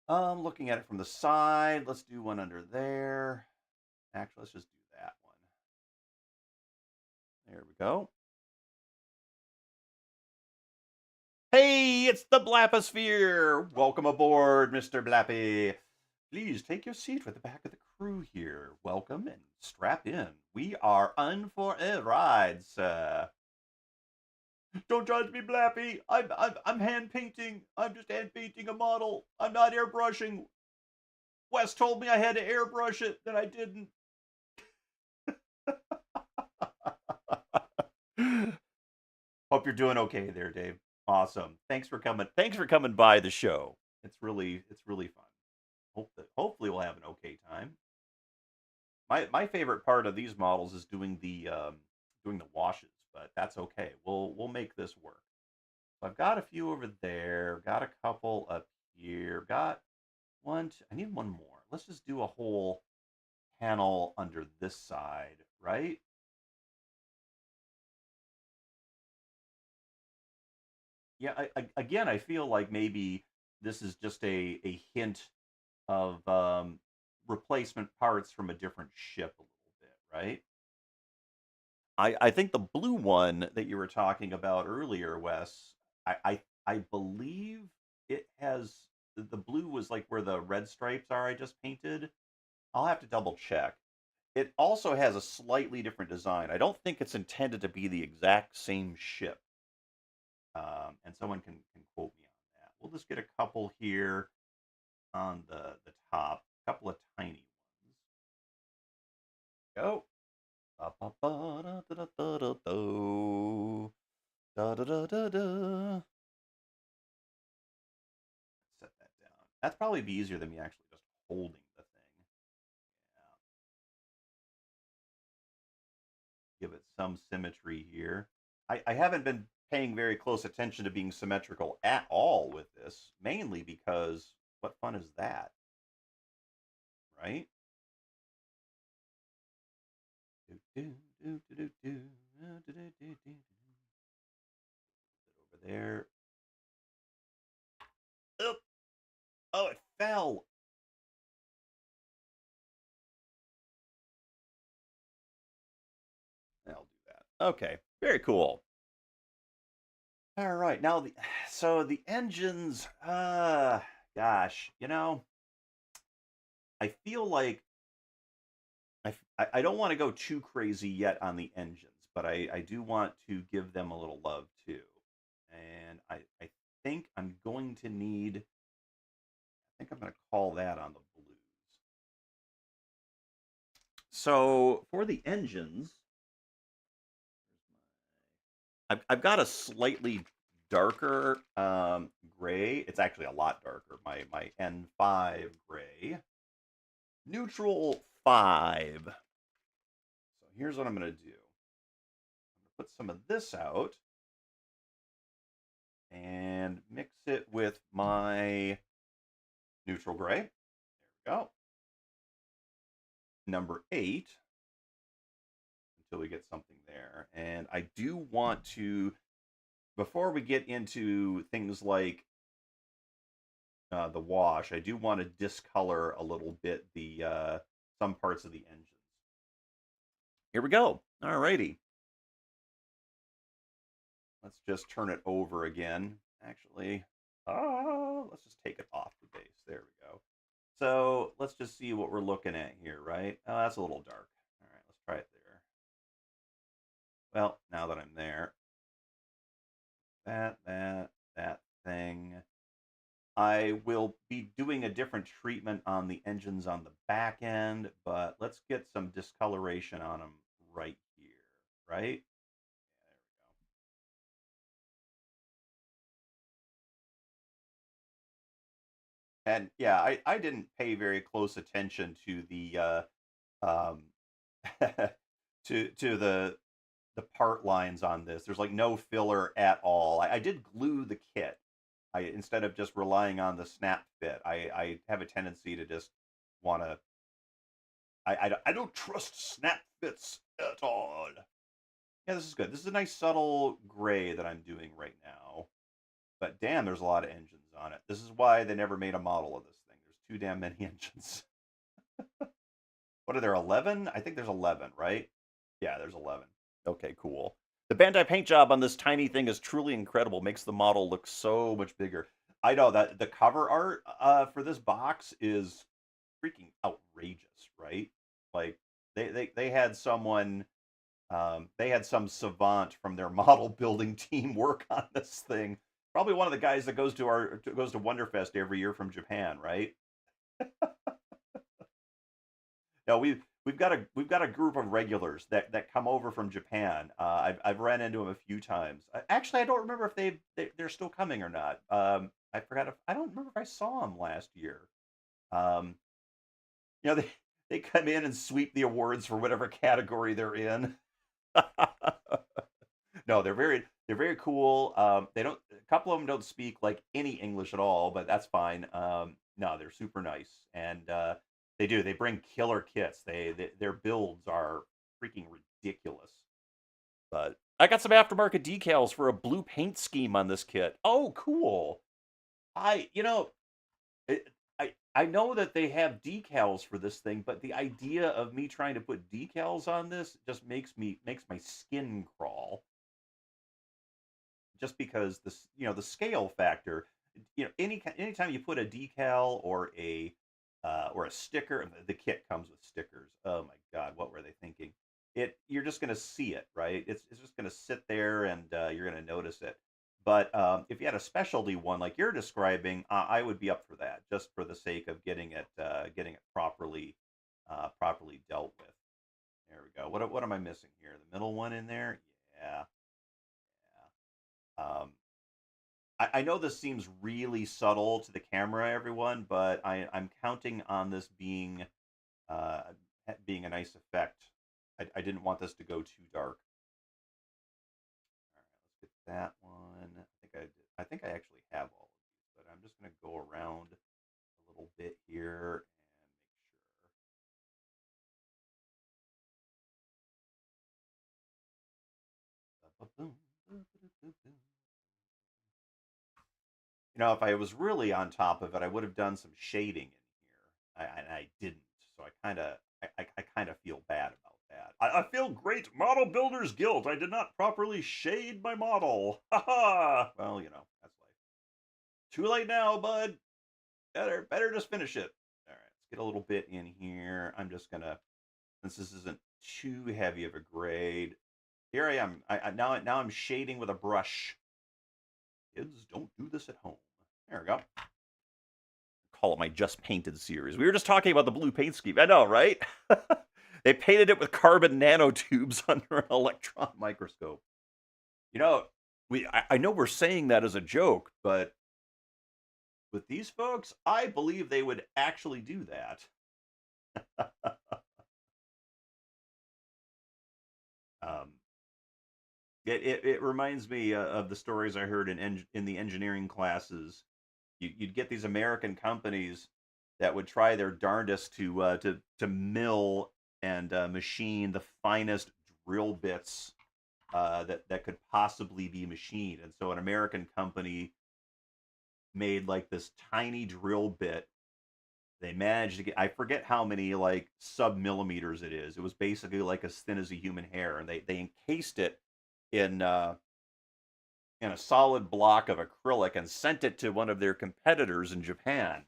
Looking at it from the side, let's do one under there. Actually, let's just do that one. There we go. Hey, it's the Blaposphere! Welcome aboard, Mr. Blappy. Please take your seat with the back of the crew here. Welcome and strap in. We are in for a ride, sir. Don't judge me, Blappy. I'm hand painting. I'm just hand painting a model. I'm not airbrushing. Wes told me I had to airbrush it, then I didn't. Hope you're doing okay there, Dave. Awesome. Thanks for coming. Thanks for coming by the show. It's really fun. Hopefully we'll have an okay time. My favorite part of these models is doing the washes, but that's okay. We'll make this work. So I've got a few over there. Got a couple up here. Got one. I need one more. Let's just do a whole panel under this side, right? Yeah. Again, I feel like maybe this is just a hint of replacement parts from a different ship a little bit, right? I think the blue one that you were talking about earlier, Wes, I believe it has the blue was like where the red stripes are I just painted. I'll have to double check. It also has a slightly different design. I don't think it's intended to be the exact same ship. And someone can quote me on that. We'll just get a couple here on the top, a couple of tiny ones. Go. Ba, ba, ba, da, da, da, da, da, da, da, da, da, da. Set that down. That's probably be easier than me actually just holding the thing. Yeah. Give it some symmetry here. I haven't been paying very close attention to being symmetrical at all with this, mainly because what fun is that, right? Do, do, do, do, do, do, do, do, do, do. Over there. Oh, oh, it fell. I'll do that. Okay, very cool. All right, now the engines. Gosh, I feel like I don't want to go too crazy yet on the engines, but I do want to give them a little love too. And I think I'm going to need. I think I'm going to call that on the blues. So for the engines, I've got a slightly darker gray. It's actually a lot darker. My N5 gray. Neutral 5. So here's what I'm going to do. I'm going to put some of this out and mix it with my neutral gray. There we go. Number 8 until we get something there. And I do want to, before we get into things like the wash, I do want to discolor a little bit the some parts of the engines. Here we go. All righty. Let's just turn it over again. Actually, let's just take it off the base. There we go. So let's just see what we're looking at here, right? Oh, that's a little dark. All right, let's try it there. Well, now that I'm there, that thing. I will be doing a different treatment on the engines on the back end, but let's get some discoloration on them right here, right? And yeah, I didn't pay very close attention to the um, to the part lines on this. There's like no filler at all. I did glue the kit. I instead of just relying on the snap fit. I have a tendency to just want to. I don't trust snap fits at all. Yeah, this is good. This is a nice subtle gray that I'm doing right now. But damn, there's a lot of engines on it. This is why they never made a model of this thing. There's too damn many engines. What are there, 11? I think there's 11, right? Yeah, there's 11. Okay, cool. The Bandai paint job on this tiny thing is truly incredible. Makes the model look so much bigger. I know that the cover art for this box is freaking outrageous, right? Like they had someone they had some savant from their model building team work on this thing. Probably one of the guys that goes to Wonderfest every year from Japan, right? No, we've got a group of regulars that come over from Japan. I've ran into them a few times. Actually, I don't remember if they're still coming or not. I forgot if I don't remember if I saw them last year. Um, they come in and sweep the awards for whatever category they're in. No, they're very cool. They don't a couple of them don't speak like any English at all, but that's fine. No, they're super nice, and they bring killer kits. Their builds are freaking ridiculous. But I got some aftermarket decals for a blue paint scheme on this kit. Oh, cool! I you know it, I know that they have decals for this thing, but the idea of me trying to put decals on this just makes my skin crawl. Just because the scale factor, anytime you put a decal or a sticker, the kit comes with stickers. Oh my God, what were they thinking? You're just gonna see it, right? It's just gonna sit there and you're gonna notice it. But if you had a specialty one like you're describing, I would be up for that, just for the sake of getting it properly dealt with. There we go. What am I missing here? The middle one in there? Yeah. Um, I know this seems really subtle to the camera, everyone, but I'm counting on this uh, being a nice effect. I didn't want this to go too dark. All right, let's get that one. I think I actually have all of these, but I'm just going to go around a little bit here and make sure. If I was really on top of it, I would have done some shading in here. And I didn't, so I kind of feel bad about that. I feel great, model builder's guilt. I did not properly shade my model. Ha ha. Well, that's life. Too late now, bud. Better just finish it. All right, let's get a little bit in here. I'm just gonna, since this isn't too heavy of a grade. Here I am. Now I'm shading with a brush. Kids, don't do this at home. There we go. Call it my Just Painted series. We were just talking about the blue paint scheme. I know, right? They painted it with carbon nanotubes under an electron microscope. You know, I know we're saying that as a joke, but with these folks, I believe they would actually do that. um, it reminds me of the stories I heard in the engineering classes. You'd get these American companies that would try their darndest to mill and machine the finest drill bits that could possibly be machined. And so an American company made like this tiny drill bit. They managed to get, I forget how many like sub millimeters it is. It was basically like as thin as a human hair, and they encased it in in a solid block of acrylic and sent it to one of their competitors in Japan,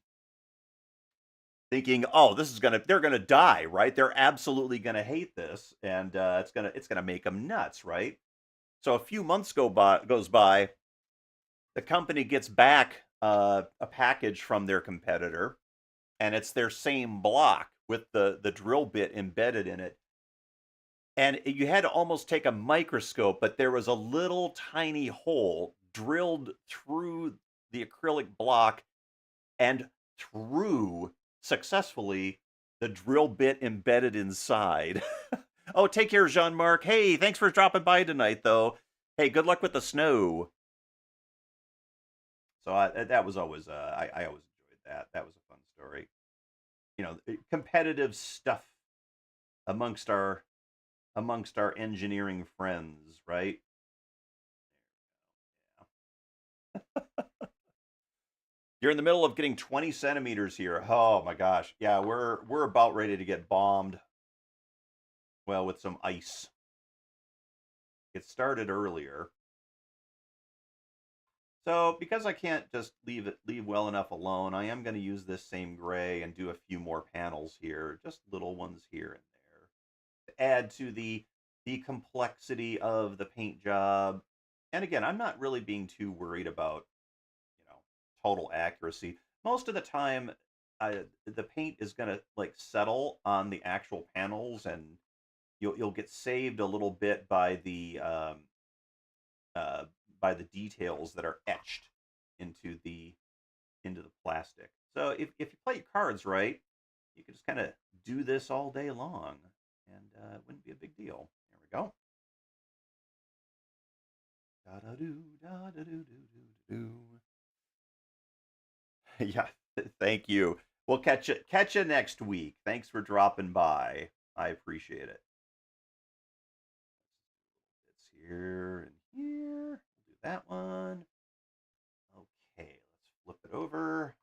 thinking, "Oh, they're gonna die, right? They're absolutely gonna hate this, and it's gonna make them nuts, right?" So a few months goes by, the company gets back a package from their competitor, and it's their same block with the drill bit embedded in it. And you had to almost take a microscope, but there was a little tiny hole drilled through the acrylic block and through successfully the drill bit embedded inside. Oh, take care, Jean Marc. Hey, thanks for dropping by tonight, though. Hey, good luck with the snow. So that was always I always enjoyed that. That was a fun story. Competitive stuff amongst our engineering friends, right? You're in the middle of getting 20 centimeters here. Oh my gosh. Yeah, we're about ready to get bombed. Well, with some ice. it started earlier. So because I can't just leave well enough alone, I am going to use this same gray and do a few more panels here, just little ones here and there, to add to the complexity of the paint job. And again, I'm not really being too worried about, total accuracy. Most of the time, the paint is going to like settle on the actual panels, and you'll get saved a little bit uh, by the details that are etched into the plastic. So if you play your cards right, you can just kind of do this all day long, and it wouldn't be a big deal. There we go. Da da do da da do do do do. Yeah, thank you. We'll catch you next week. Thanks for dropping by. I appreciate it. It's here and here. We'll do that one. Okay, let's flip it over.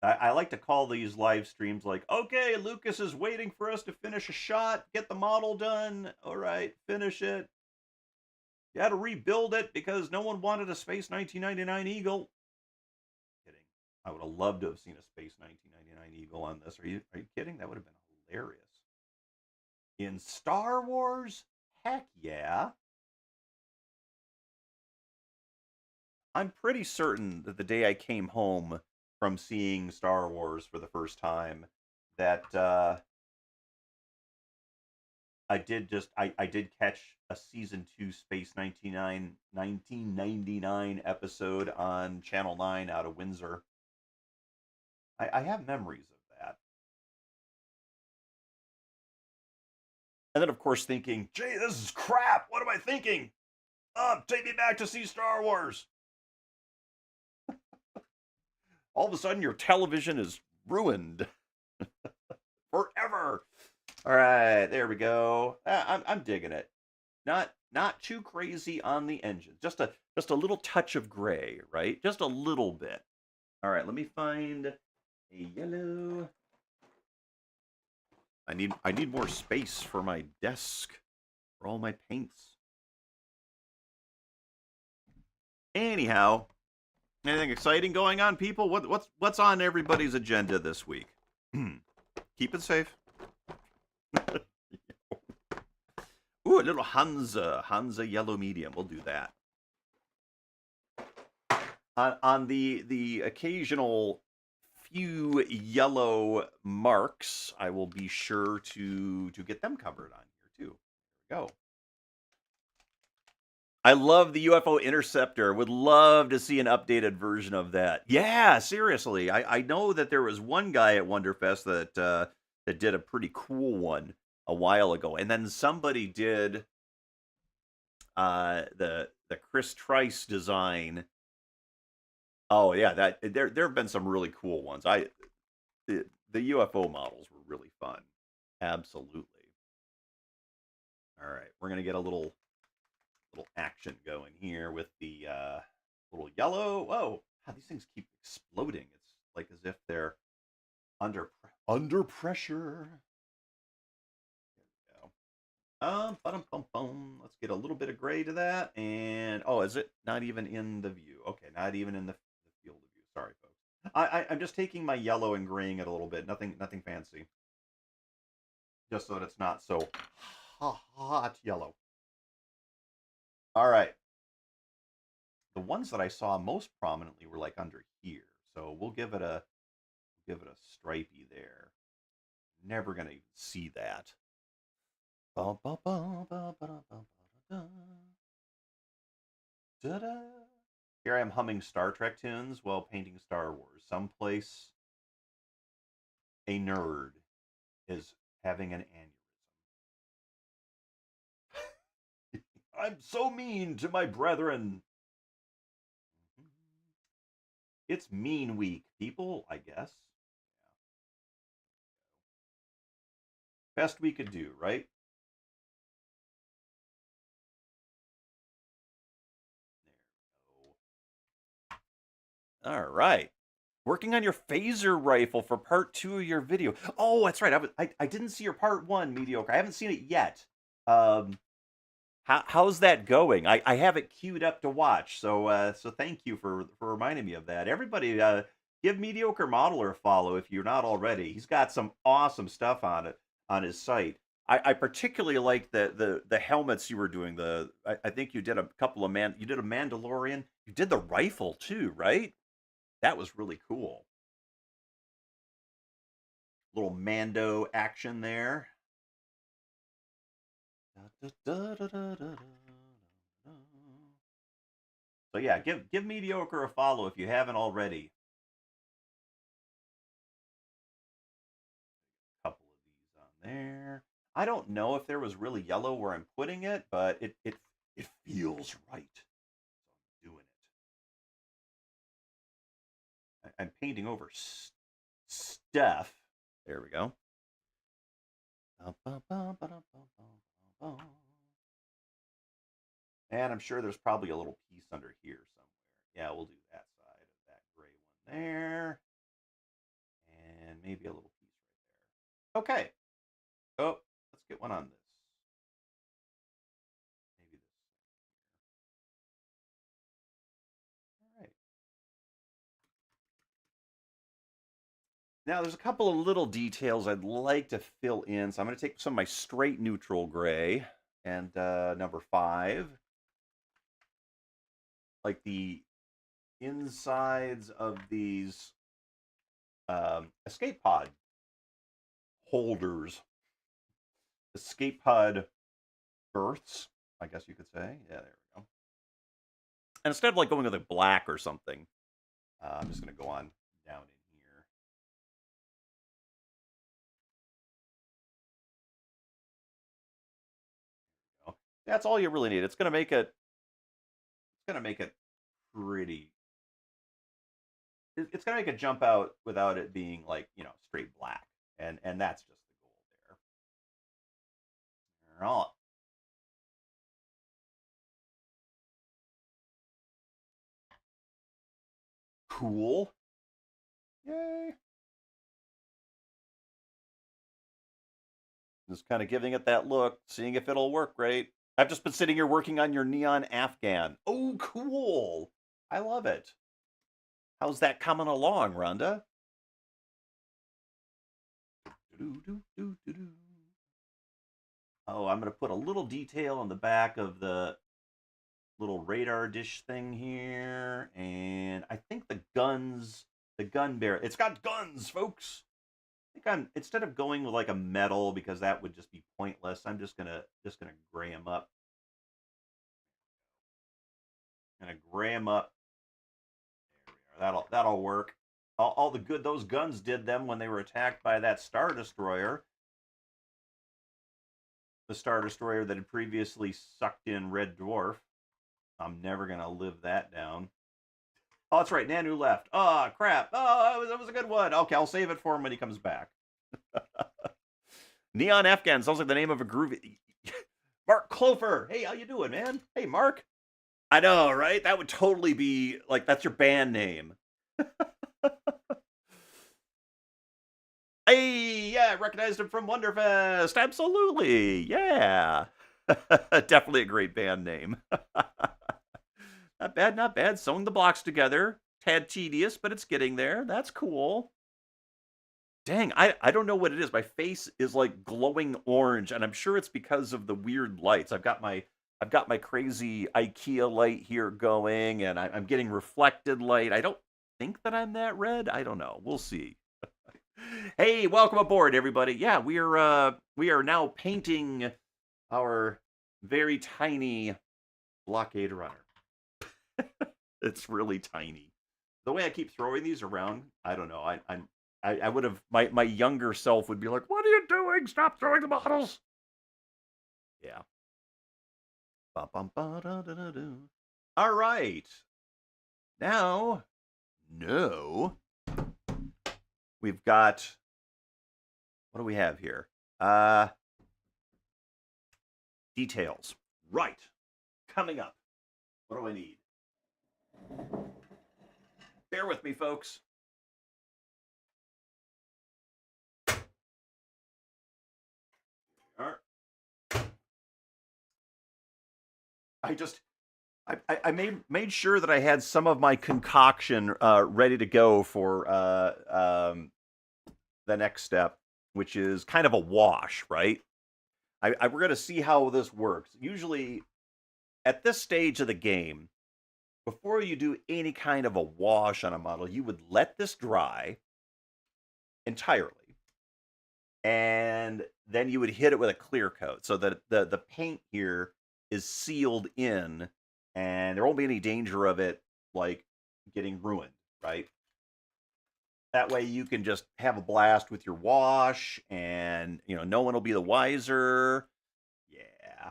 I like to call these live streams like, okay, Lucas is waiting for us to finish a shot, get the model done. All right, finish it. You had to rebuild it because no one wanted a Space 1999 Eagle. Kidding. I would have loved to have seen a Space 1999 Eagle on this. Are you kidding? That would have been hilarious. In Star Wars? Heck yeah. I'm pretty certain that the day I came home from seeing Star Wars for the first time, that I did catch a season 2 Space 1999 episode on Channel 9 out of Windsor. I have memories of that. And then, of course, thinking, gee, this is crap. What am I thinking? Take me back to see Star Wars. All of a sudden, your television is ruined forever. All right, there we go. I'm digging it. Not too crazy on the engine. Just a little touch of gray, right? Just a little bit. All right, let me find a yellow. I need more space for my desk for all my paints. Anyhow, anything exciting going on, people? What's on everybody's agenda this week? Keep it safe. Ooh, a little Hansa yellow medium. We'll do that. On the occasional few yellow marks, I will be sure to get them covered on here too. There we go. I love the UFO interceptor. Would love to see an updated version of that. Yeah, seriously. I know that there was one guy at Wonderfest that did a pretty cool one a while ago, and then somebody did the Chris Trice design. Oh yeah, that there have been some really cool ones. The UFO models were really fun. Absolutely. All right, we're gonna get a little action going here with the little yellow. Whoa, God, these things keep exploding. It's like as if they're under pressure. There we go. Let's get a little bit of gray to that. And oh, is it not even in the view? Okay, not even in the field of view. Sorry, folks. I'm just taking my yellow and graying it a little bit. Nothing fancy. Just so that it's not so hot yellow. All right. The ones that I saw most prominently were like under here. So we'll give it a stripey there. Never gonna even see that. Here I am humming Star Trek tunes while painting Star Wars. Someplace a nerd is having an aneurysm. I'm so mean to my brethren. It's mean week, people, I guess. Yeah. Best we could do, right? There we go. All right. Working on your phaser rifle for part 2 of your video. Oh, that's right. I didn't see your part 1, Mediocre. I haven't seen it yet. How's that going? I have it queued up to watch, so thank you for reminding me of that. Everybody, give Mediocre Modeler a follow if you're not already. He's got some awesome stuff on it on his site. I particularly like the helmets you were doing. I think you did a couple of you did a Mandalorian. You did the rifle too, right? That was really cool. Little Mando action there. So yeah, give Mediocre a follow if you haven't already. A couple of these on there. I don't know if there was really yellow where I'm putting it, but it feels right. So I'm doing it. I'm painting over Steph. There we go. And I'm sure there's probably a little piece under here somewhere. Yeah, we'll do that side of that gray one there. And maybe a little piece right there. Okay. Oh, let's get one on this. Maybe this. All right. Now, there's a couple of little details I'd like to fill in. So I'm going to take some of my straight neutral gray and number 5. Like the insides of these escape pod holders, escape pod berths, I guess you could say. Yeah, there we go. And instead of like going with a black or something, I'm just going to go on down in here. There we go. That's all you really need. It's going to make it. It's going to make it pretty. It's going to make it jump out without it being like straight black, and that's just the goal there. All right. Cool. Yay. Just kind of giving it that look, seeing if it'll work right. I've just been sitting here working on your neon Afghan. Oh, cool. I love it. How's that coming along, Rhonda? Oh, I'm going to put a little detail on the back of the little radar dish thing here. And I think the gun barrel, it's got guns, folks. I think instead of going with like a metal because that would just be pointless, I'm just gonna gray them up. Gonna gray them up. There we are. That'll work. All the good those guns did them when they were attacked by that Star Destroyer. The Star Destroyer that had previously sucked in Red Dwarf. I'm never gonna live that down. Oh, that's right. Nanu left. Oh, crap. Oh, that was a good one. Okay, I'll save it for him when he comes back. Neon Afghan sounds like the name of a groovy. Mark Clover. Hey, how you doing, man? Hey, Mark. I know, right? That would totally be like that's your band name. Hey, yeah, I recognized him from Wonderfest. Absolutely. Yeah. Definitely a great band name. Not bad, not bad. Sewing the blocks together. Tad tedious, but it's getting there. That's cool. Dang, I don't know what it is. My face is like glowing orange, and I'm sure it's because of the weird lights. I've got my crazy IKEA light here going, and I'm getting reflected light. I don't think that I'm that red. I don't know. We'll see. Hey, welcome aboard, everybody. Yeah, we are now painting our very tiny Blockade Runner. It's really tiny. The way I keep throwing these around, I don't know. I would have my younger self would be like, "What are you doing? Stop throwing the bottles!" Yeah. All right. Now, no, we've got. What do we have here? Details. Right. Coming up. What do I need? Bear with me, folks. Here we are. I just I made sure that I had some of my concoction ready to go for the next step, which is kind of a wash, right? We're gonna see how this works. Usually, at this stage of the game, before you do any kind of a wash on a model, you would let this dry entirely, and then you would hit it with a clear coat so that the paint here is sealed in, and there won't be any danger of it like getting ruined, right? That way you can just have a blast with your wash, and no one will be the wiser. Yeah,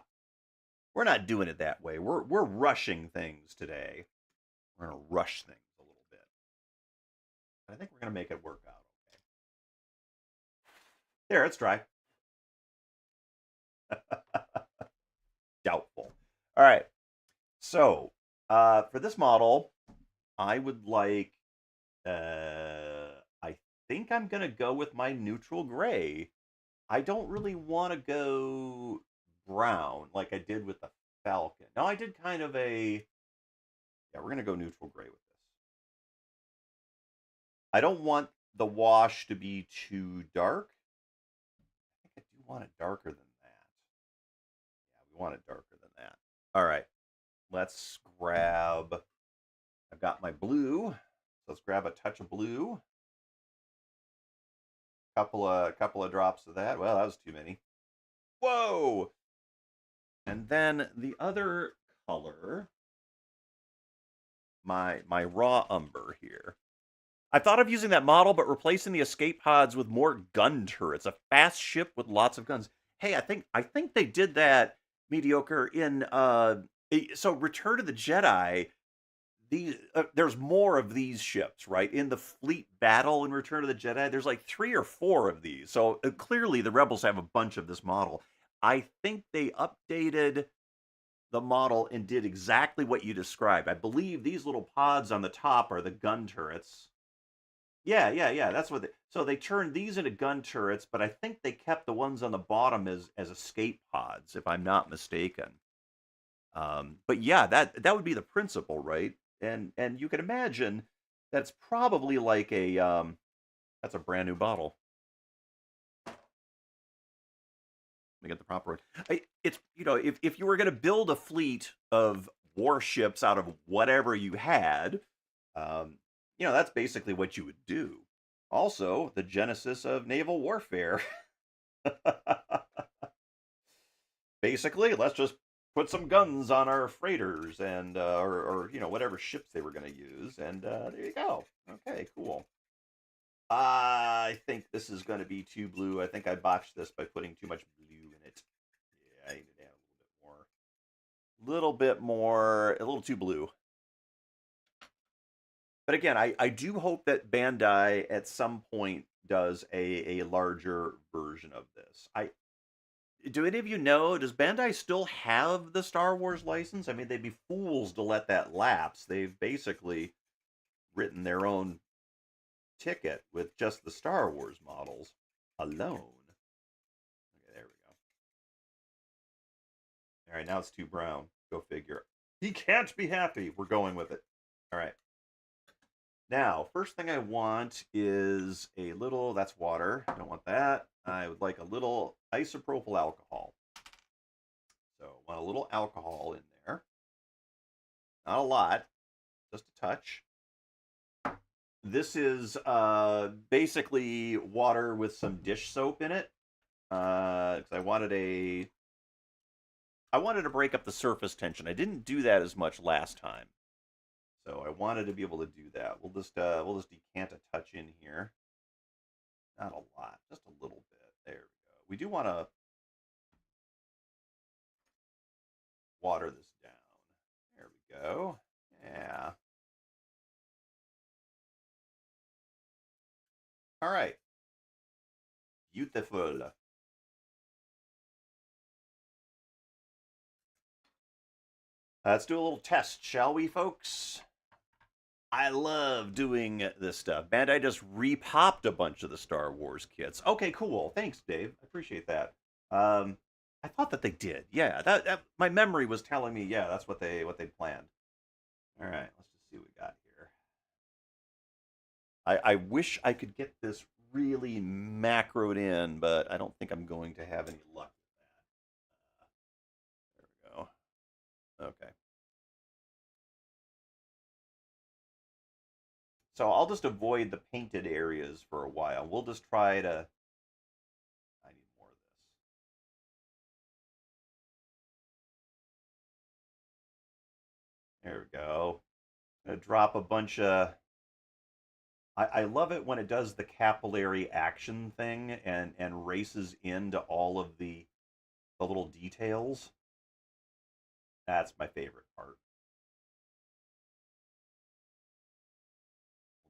we're not doing it that way. We're rushing things today. We're gonna rush things a little bit. I think we're gonna make it work out. Okay. There, it's dry. Doubtful. All right. So, for this model, I would like. I think I'm gonna go with my neutral gray. I don't really want to go brown like I did with the Falcon. No, I did kind of a. Yeah, we're gonna go neutral gray with this. I don't want the wash to be too dark. I think I do want it darker than that. Yeah, we want it darker than that. All right, let's grab. I've got my blue. Let's grab a touch of blue. Couple of drops of that. Well, that was too many. Whoa! And then the other color, my raw umber here. I thought of using that model, but replacing the escape pods with more gun turrets, a fast ship with lots of guns. Hey, I think they did that mediocre in so Return of the Jedi. There's more of these ships, right? In the fleet battle in Return of the Jedi, there's like 3 or 4 of these. So clearly the rebels have a bunch of this model. I think they updated the model and did exactly what you described. I believe these little pods on the top are the gun turrets. Yeah, yeah, yeah. That's what so they turned these into gun turrets, but I think they kept the ones on the bottom as escape pods, if I'm not mistaken. But yeah, that would be the principle, right? And you can imagine that's probably like a that's a brand new bottle. Let me get the proper word. It's if you were going to build a fleet of warships out of whatever you had, that's basically what you would do. Also, the genesis of naval warfare. Basically, let's just put some guns on our freighters and or whatever ships they were going to use, and there you go. Okay, cool. I think this is going to be too blue. I think I botched this by putting too much blue in it. Yeah, I need to add a little bit more, a little too blue. But again, I do hope that Bandai at some point does a larger version of this. Do any of you know, does Bandai still have the Star Wars license? I mean, they'd be fools to let that lapse. They've basically written their own ticket with just the Star Wars models alone. Okay, there we go. All right, now it's too brown. Go figure. He can't be happy. We're going with it. All right. Now, first thing I want is a little, that's water. I don't want that. I would like a little isopropyl alcohol. So I want a little alcohol in there. Not a lot, just a touch. This is basically water with some dish soap in it. Because I wanted to break up the surface tension. I didn't do that as much last time. So I wanted to be able to do that. We'll just decant a touch in here. Not a lot, just a little bit. There we go. We do want to water this down. There we go. Yeah. All right. Beautiful. Let's do a little test, shall we, folks? I love doing this stuff. Bandai just repopped a bunch of the Star Wars kits. Okay, cool. Thanks, Dave. I appreciate that. I thought that they did. Yeah, that my memory was telling me. Yeah, that's what they planned. All right, let's just see what we got here. I wish I could get this really macroed in, but I don't think I'm going to have any luck with that. There we go. Okay. So I'll just avoid the painted areas for a while. We'll just try to. I need more of this. There we go. Gonna drop a bunch of. I love it when it does the capillary action thing and races into all of the little details. That's my favorite part.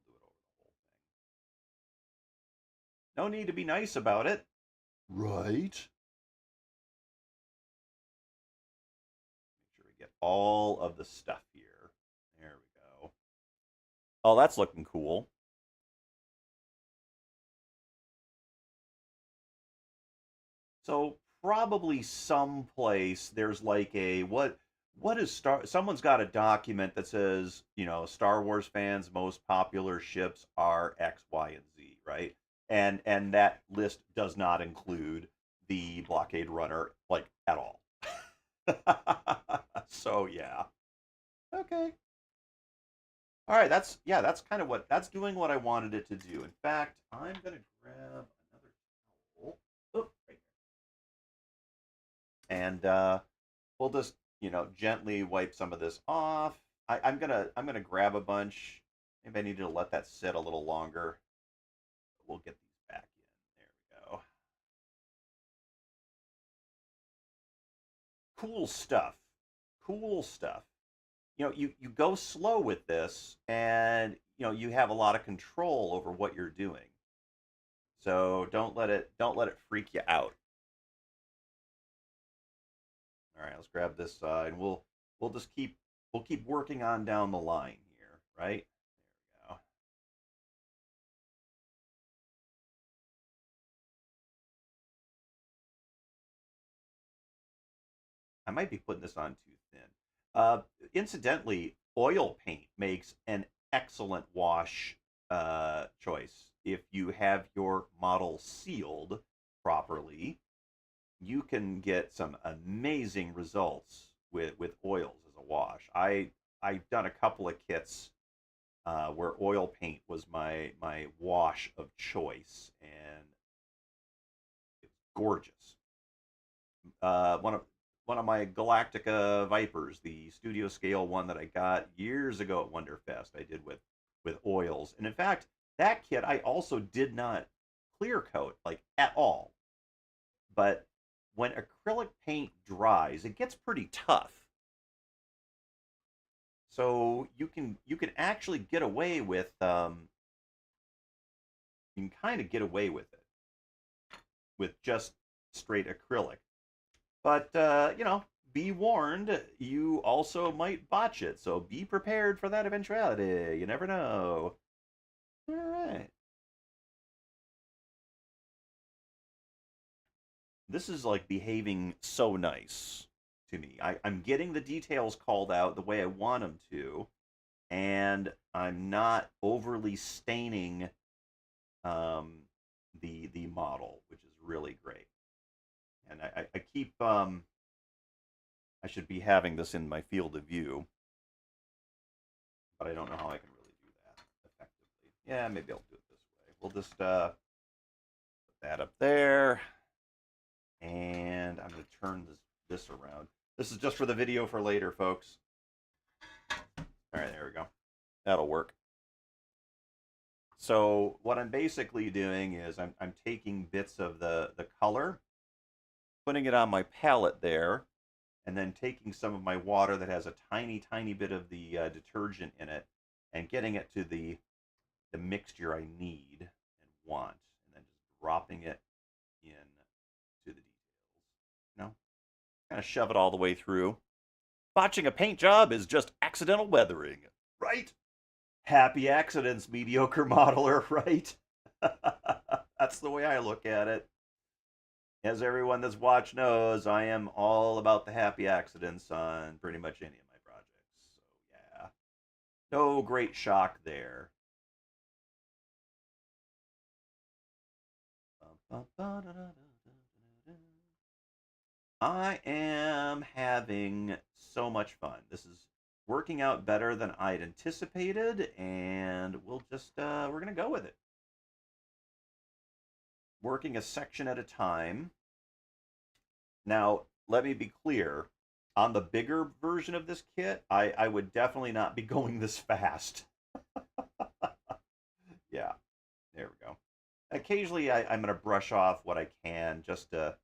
We'll do it over the whole thing. No need to be nice about it. Right. Make sure we get all of the stuff here. There we go. Oh, that's looking cool. So probably someplace there's like a what is Star someone's got a document that says, Star Wars fans most popular ships are X, Y, and Z, right? And that list does not include the Blockade Runner like at all. So yeah. Okay. All right, that's kind of that's doing what I wanted it to do. In fact, I'm gonna grab another towel. Oh, right there. And we'll just gently wipe some of this off. I'm gonna grab a bunch. Maybe I need to let that sit a little longer. We'll get these back in. There we go. Cool stuff. Cool stuff. You go slow with this, and you have a lot of control over what you're doing. So don't let it freak you out. All right, let's grab this side. We'll just keep working on down the line here, right? There we go. I might be putting this on too thin. Uh, Incidentally, oil paint makes an excellent wash choice. If you have your model sealed properly, you can get some amazing results with oils as a wash. I've done a couple of kits where oil paint was my wash of choice, and it's gorgeous. One of my Galactica Vipers, the studio scale one that I got years ago at Wonderfest, I did with oils, and in fact, that kit I also did not clear coat like at all. But when acrylic paint dries, it gets pretty tough. So you can actually get away with you can kind of get away with it with just straight acrylic. But be warned, you also might botch it. So be prepared for that eventuality. You never know. All right. This is like behaving so nice to me. I'm getting the details called out the way I want them to, and I'm not overly staining um, the model, which is really great. And I keep I should be having this in my field of view, but I don't know how I can really do that effectively. Yeah, maybe I'll do it this way. We'll just put that up there, and I'm going to turn this around. This is just for the video for later, folks. All right, there we go. That'll work. So what I'm basically doing is I'm taking bits of the color, putting it on my palette there, and then taking some of my water that has a tiny, tiny bit of the detergent in it, and getting it to the mixture I need and want, and then just dropping it in to the details. Kind of shove it all the way through. Botching a paint job is just accidental weathering, right? Happy accidents, mediocre modeler, right? That's the way I look at it. As everyone that's watched knows, I am all about the happy accidents on pretty much any of my projects. So yeah, no great shock there. I am having so much fun. This is working out better than I'd anticipated, and we're gonna go with it. Working a section at a time. Now, let me be clear. On the bigger version of this kit, I would definitely not be going this fast. Yeah, there we go. Occasionally, I'm going to brush off what I can just to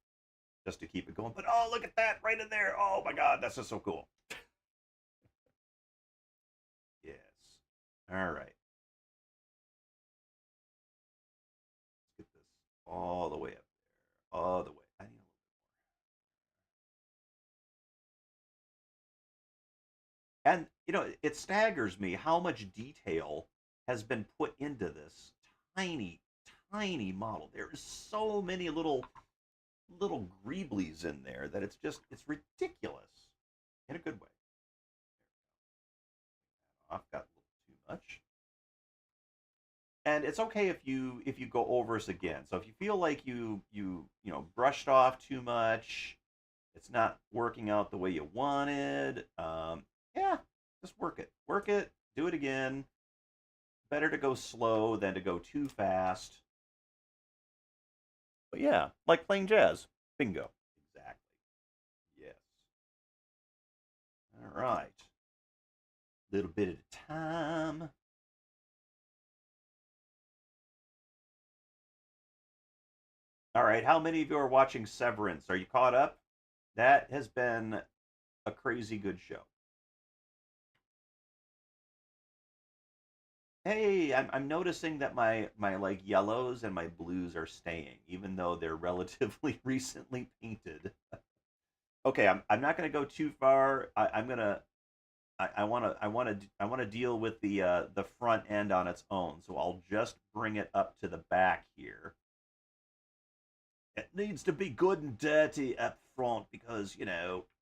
keep it going. But oh, look at that right in there! Oh my God, that's just so cool. Yes. All right. Let's get this all the way up there, all the way. I need a And it staggers me how much detail has been put into this tiny, tiny model. There is so many little greeblies in there that it's ridiculous in a good way. I've got a little too much. And it's okay if you go over this again. So if you feel like you brushed off too much, it's not working out the way you wanted. Yeah, just work it, do it again. Better to go slow than to go too fast. But yeah, like playing jazz. Bingo. Exactly. Yes. All right. Little bit at a time. All right. How many of you are watching Severance? Are you caught up? That has been a crazy good show. Hey, I'm noticing that my like yellows and my blues are staying, even though they're relatively recently painted. Okay, I'm not gonna go too far. I'm gonna I wanna deal with the front end on its own. So I'll just bring it up to the back here. It needs to be good and dirty up front because,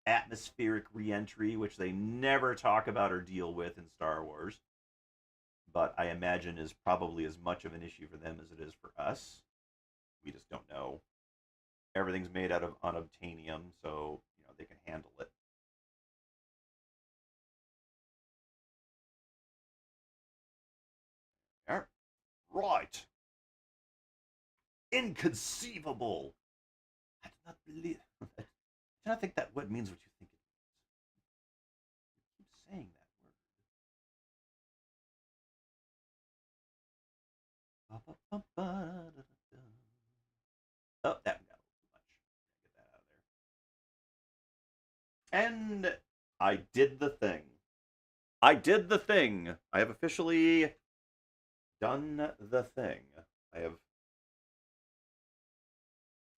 atmospheric reentry, which they never talk about or deal with in Star Wars, but I imagine is probably as much of an issue for them as it is for us. We just don't know. Everything's made out of unobtainium, so they can handle it. All right. Inconceivable. I do not believe. I do not think that word means what you think it means. You keep saying that word. Oh, that got too much. Get that out of there. And I did the thing. I did the thing. I have officially done the thing. I have.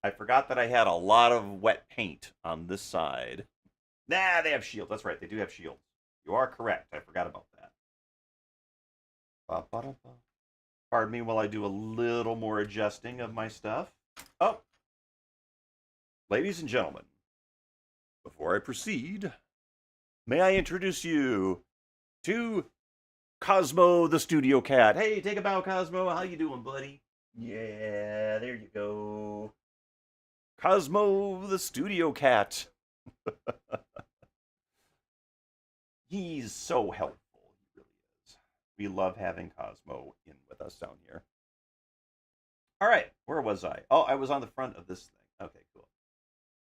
I forgot that I had a lot of wet paint on this side. Nah, they have shields. That's right. They do have shields. You are correct. I forgot about that. Ba-ba-da-ba. Pardon me while I do a little more adjusting of my stuff. Oh, ladies and gentlemen, before I proceed, may I introduce you to Cosmo the Studio Cat. Hey, take a bow, Cosmo. How you doing, buddy? Yeah, there you go. Cosmo the Studio Cat. He's so helpful. He really is. We love having Cosmo in with us down here. All right, where was I? Oh, I was on the front of this thing. Okay, cool.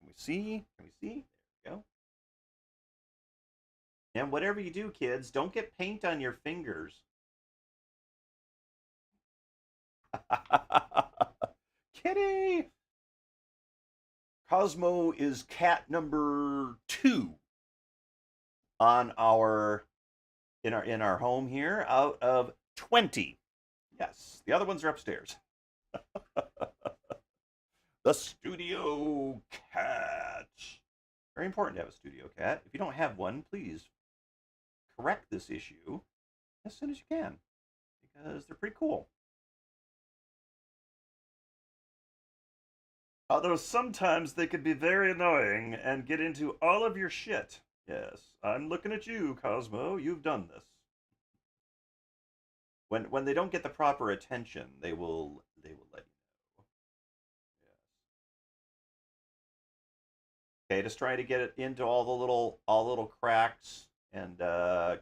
Can we see? Can we see? There we go. And whatever you do, kids, don't get paint on your fingers. Kitty! Cosmo is cat number 2 on our in our home here out of 20. Yes, the other ones are upstairs. The studio cat. Very important to have a studio cat. If you don't have one, please correct this issue as soon as you can because they're pretty cool. Although sometimes they could be very annoying and get into all of your shit. Yes, I'm looking at you, Cosmo. You've done this. When they don't get the proper attention, they will let you know. Okay, just trying to get it into all the little cracks and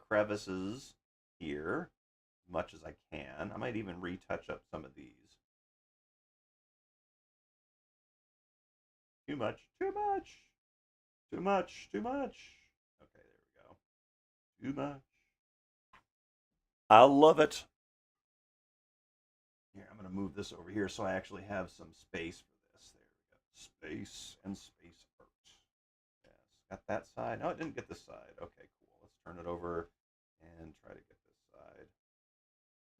crevices here, as much as I can. I might even retouch up some of these. Too much, too much, too much, too much. Okay, there we go. Too much. I love it. Here, I'm going to move this over here so I actually have some space for this. There we go. Space and space art. Yes, got that side. No, it didn't get this side. Okay, cool. Let's turn it over and try to get this side.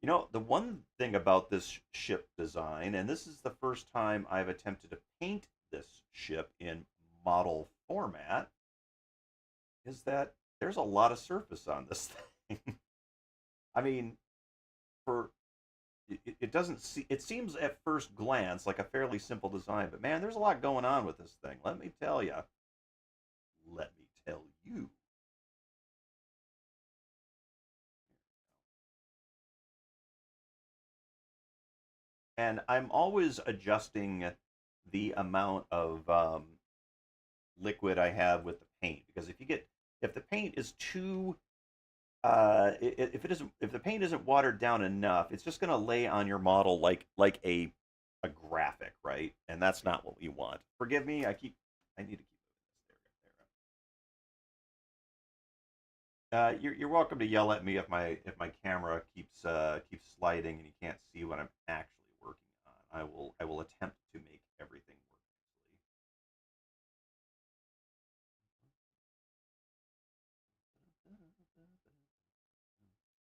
You know, the one thing about this ship design, and this is the first time I've attempted to paint this ship in model format, is that there's a lot of surface on this thing. I mean, for it doesn't see it seems at first glance like a fairly simple design, but man, there's a lot going on with this thing. Let me tell you. Let me tell you. And I'm always adjusting the amount of liquid I have with the paint because if the paint is too if the paint isn't watered down enough, it's just going to lay on your model like a graphic, right? And that's not what we want. Forgive me, I need to keep you're welcome to yell at me if my camera keeps sliding and you can't see what I'm actually working on. I will attempt to make everything work nicely.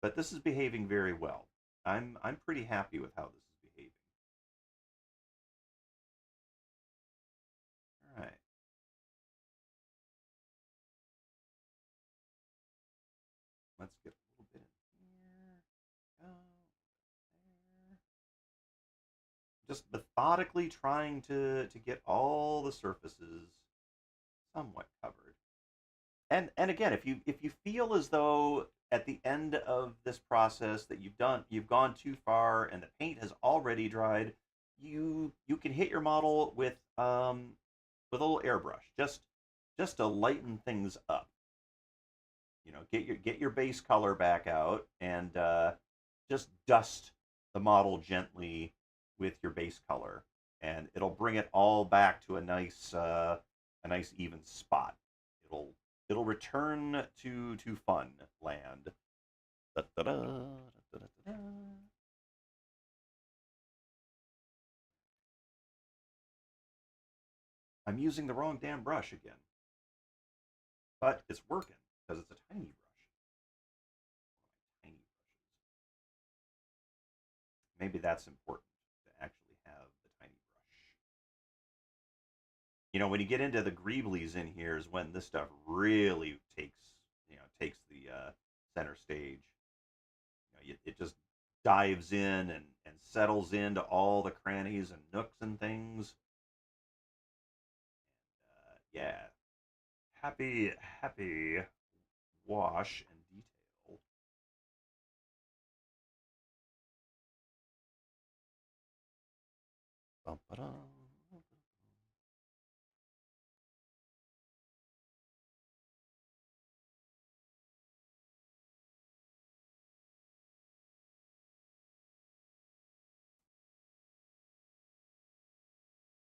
But this is behaving very well. I'm pretty happy with how this is behaving. All right. Let's get a little bit in here. Go there. Just methodically trying to get all the surfaces somewhat covered. And again, if you feel as though at the end of this process that you've gone too far and the paint has already dried, you can hit your model with a little airbrush, just to lighten things up. You know, get your base color back out and just dust the model gently with your base color, and it'll bring it all back to a nice even spot. It'll it'll return to fun land. Da-da-da, da-da-da-da. I'm using the wrong damn brush again, but it's working because it's a tiny brush. Tiny brushes. Maybe that's important to actually have the tiny brush. You know, when you get into the greeblies in here is when this stuff really takes the center stage. It just dives in and settles into all the crannies and nooks and things. Yeah, happy wash and detail. Bum-ba-dum.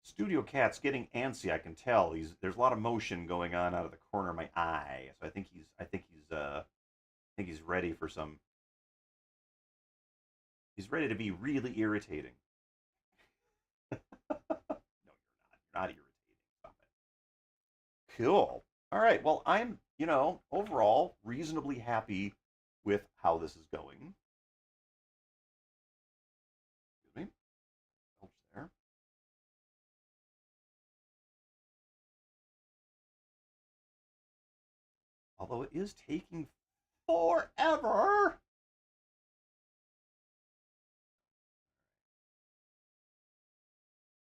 Studio Cat's getting antsy. I can tell. There's a lot of motion going on out of the corner of my eye. So I think he's ready for some. He's ready to be really irritating. No, you're not. You're not irritating. Stop it. Cool. All right. Well, I'm overall reasonably happy with how this is going. Excuse me. Ouch there. Although it is taking forever.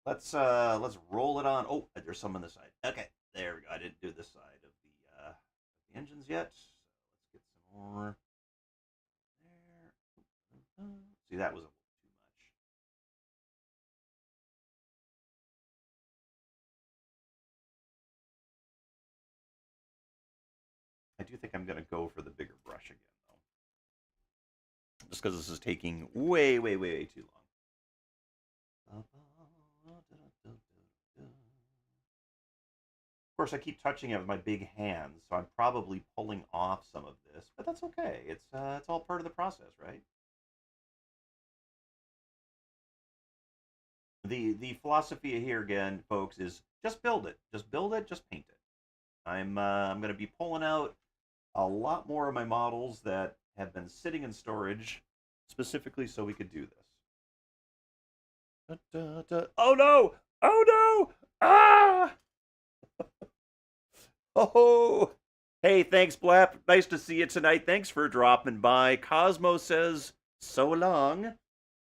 Let's roll it on. Oh, there's some on this side. Okay, there we go. I didn't do this side of the engines yet. So let's get some more there. See, that was a little too much. I do think I'm gonna go for the bigger brush again though, just because this is taking way, way, way, way too long. Of course, I keep touching it with my big hands, so I'm probably pulling off some of this, but that's okay. It's all part of the process, right? The philosophy here again, folks, is just build it, just build it, just paint it. I'm going to be pulling out a lot more of my models that have been sitting in storage, specifically so we could do this. Da, da, da. Oh no! Oh no! Ah! Oh! Hey, thanks, Blap. Nice to see you tonight. Thanks for dropping by. Cosmo says, so long.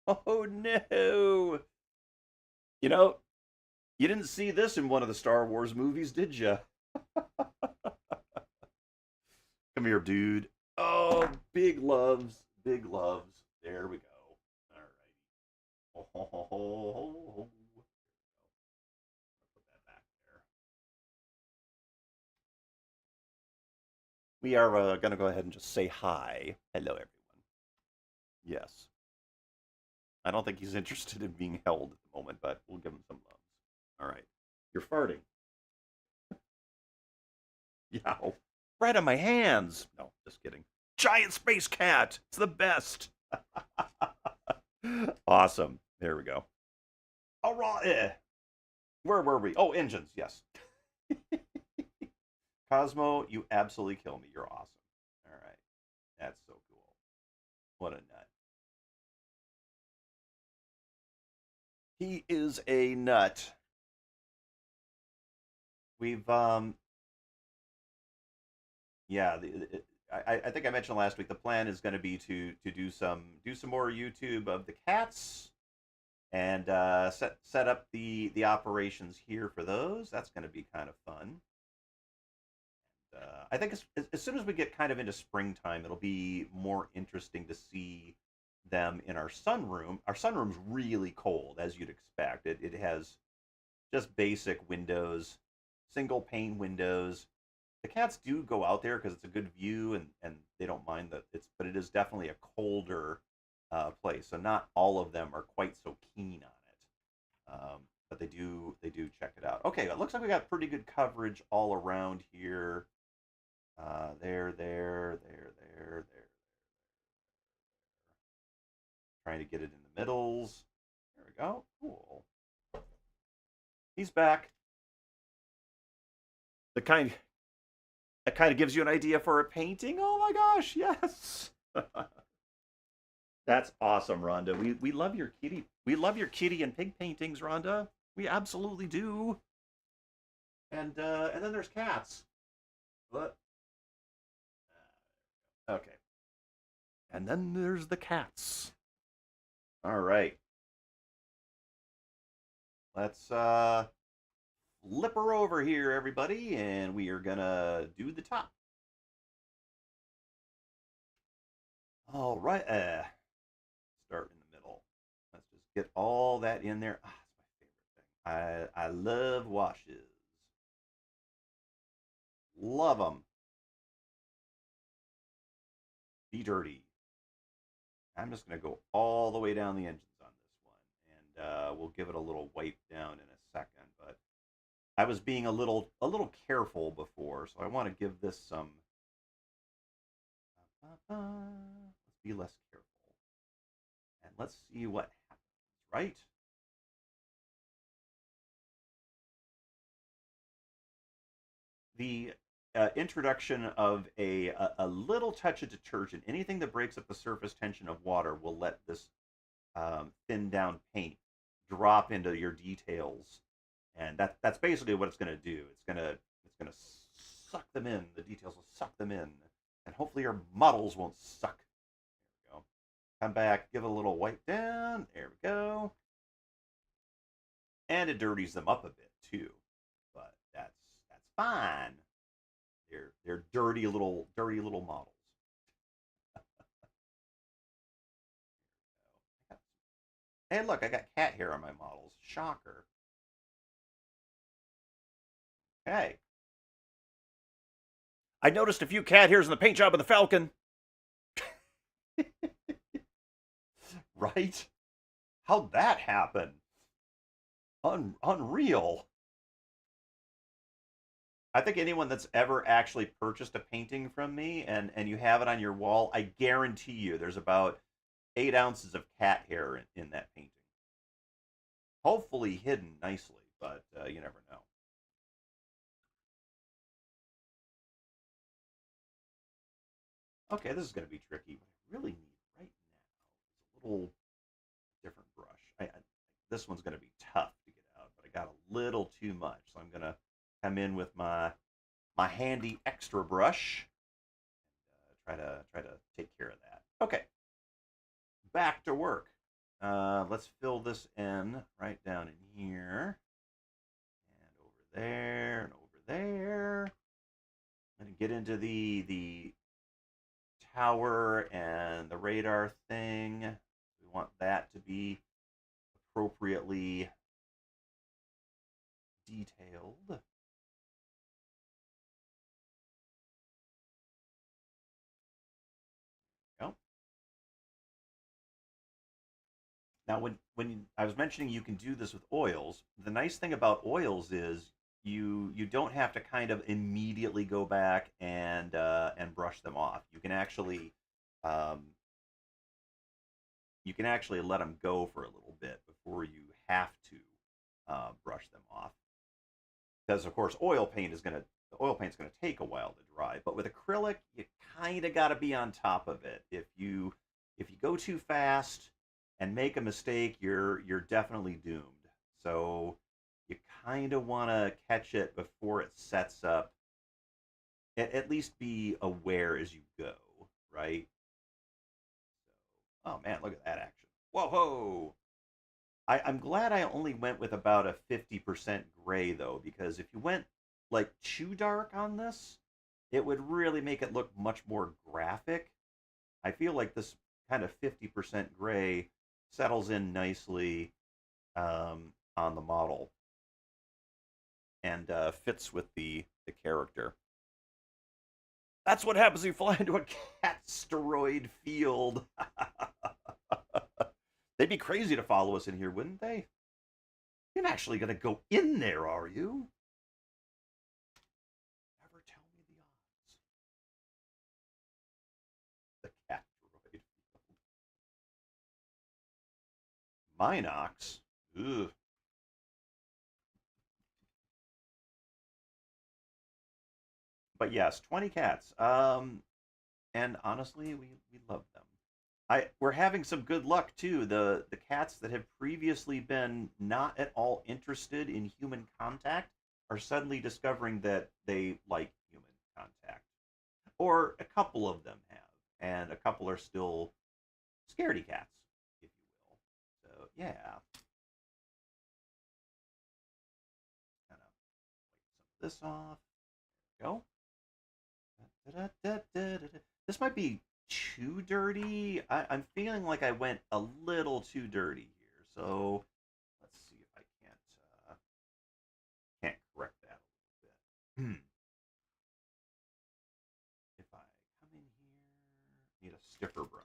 Oh no! You know, you didn't see this in one of the Star Wars movies, did you? Come here, dude. Oh, big loves, big loves. There we go. All right. Oh, ho, ho, ho, ho. Put that back there. We are going to go ahead and just say hi. Hello, everyone. Yes. I don't think he's interested in being held at the moment, but we'll give him some loves. All right. You're farting. Yow. Right on my hands. No, just kidding. Giant space cat. It's the best. Awesome. There we go. All right. Where were we? Oh, engines. Yes. Cosmo, you absolutely kill me. You're awesome. All right. That's so cool. What a nut. He is a nut. We've yeah, I think I mentioned last week the plan is going to be to do some more YouTube of the cats and set up the operations here for those. That's going to be kind of fun. I think as soon as we get kind of into springtime, it'll be more interesting to see them in our sunroom. Our sunroom's really cold, as you'd expect. It has just basic windows, single pane windows. The cats do go out there because it's a good view and they don't mind that but it is definitely a colder place. So not all of them are quite so keen on it. But they do check it out. Okay, it looks like we got pretty good coverage all around here. There. Trying to get it in the middles. There we go. Cool. He's back. The kind that kind of gives you an idea for a painting. Oh my gosh, yes. That's awesome, Rhonda. We love your kitty. We love your kitty and pig paintings, Rhonda. We absolutely do. And then there's cats. What? Okay. And then there's the cats. All right. Let's flip her over here, everybody, and we are gonna do the top. All right. Start in the middle. Let's just get all that in there. Ah, it's my favorite thing. I love washes. Love them. Be dirty. I'm just going to go all the way down the engines on this one, and we'll give it a little wipe down in a second. But I was being a little careful before, so I want to give this some. Let's be less careful, and let's see what happens. Right? The introduction of a little touch of detergent, anything that breaks up the surface tension of water, will let this thin down paint drop into your details, and that's basically what it's going to do. It's gonna suck them in. The details will suck them in, and hopefully your models won't suck. There we go. Come back, give it a little wipe down. There we go. and it dirties them up a bit too. But that's fine. They're dirty little models. Hey, look, I got cat hair on my models. Shocker. Hey, I noticed a few cat hairs in the paint job of the Falcon. Right? How'd that happen? Unreal. I think anyone that's ever actually purchased a painting from me and you have it on your wall, I guarantee you there's about 8 ounces of cat hair in that painting. Hopefully hidden nicely, but you never know. Okay, this is going to be tricky. What I really need right now is a little different brush. This one's going to be tough to get out, but I got a little too much, so I'm going to come in with my handy extra brush. Try to take care of that. Okay, back to work. Let's fill this in right down in here, and over there, and over there. And get into the tower and the radar thing. We want that to be appropriately detailed. Yep. Now, when I was mentioning you can do this with oils, the nice thing about oils is you don't have to kind of immediately go back and brush them off. Um, you can actually let them go for a little bit before you have to brush them off. Because of course, the oil paint's gonna take a while to dry. But with acrylic, you kind of got to be on top of it. If you go too fast and make a mistake, you're definitely doomed. So you kind of want to catch it before it sets up. At least be aware as you go, right? Oh man, look at that action! Whoa, whoa! I'm glad I only went with about a 50% gray though, because if you went like too dark on this, it would really make it look much more graphic. I feel like this kind of 50% gray settles in nicely on the model and fits with the character. That's what happens if you fly into a cat steroid field. They'd be crazy to follow us in here, wouldn't they? You're not actually going to go in there, are you? Never tell me the odds. The cat droid. Minox? Ugh. But yes, 20 cats. And honestly, we love them. We're having some good luck too. The cats that have previously been not at all interested in human contact are suddenly discovering that they like human contact. Or a couple of them have, and a couple are still scaredy cats, if you will. So yeah, kind of wipe some of this off. There we go. This might be too dirty. I'm feeling like I went a little too dirty here. So let's see if I can't correct that a little bit. If I come in here, need a stiffer brush.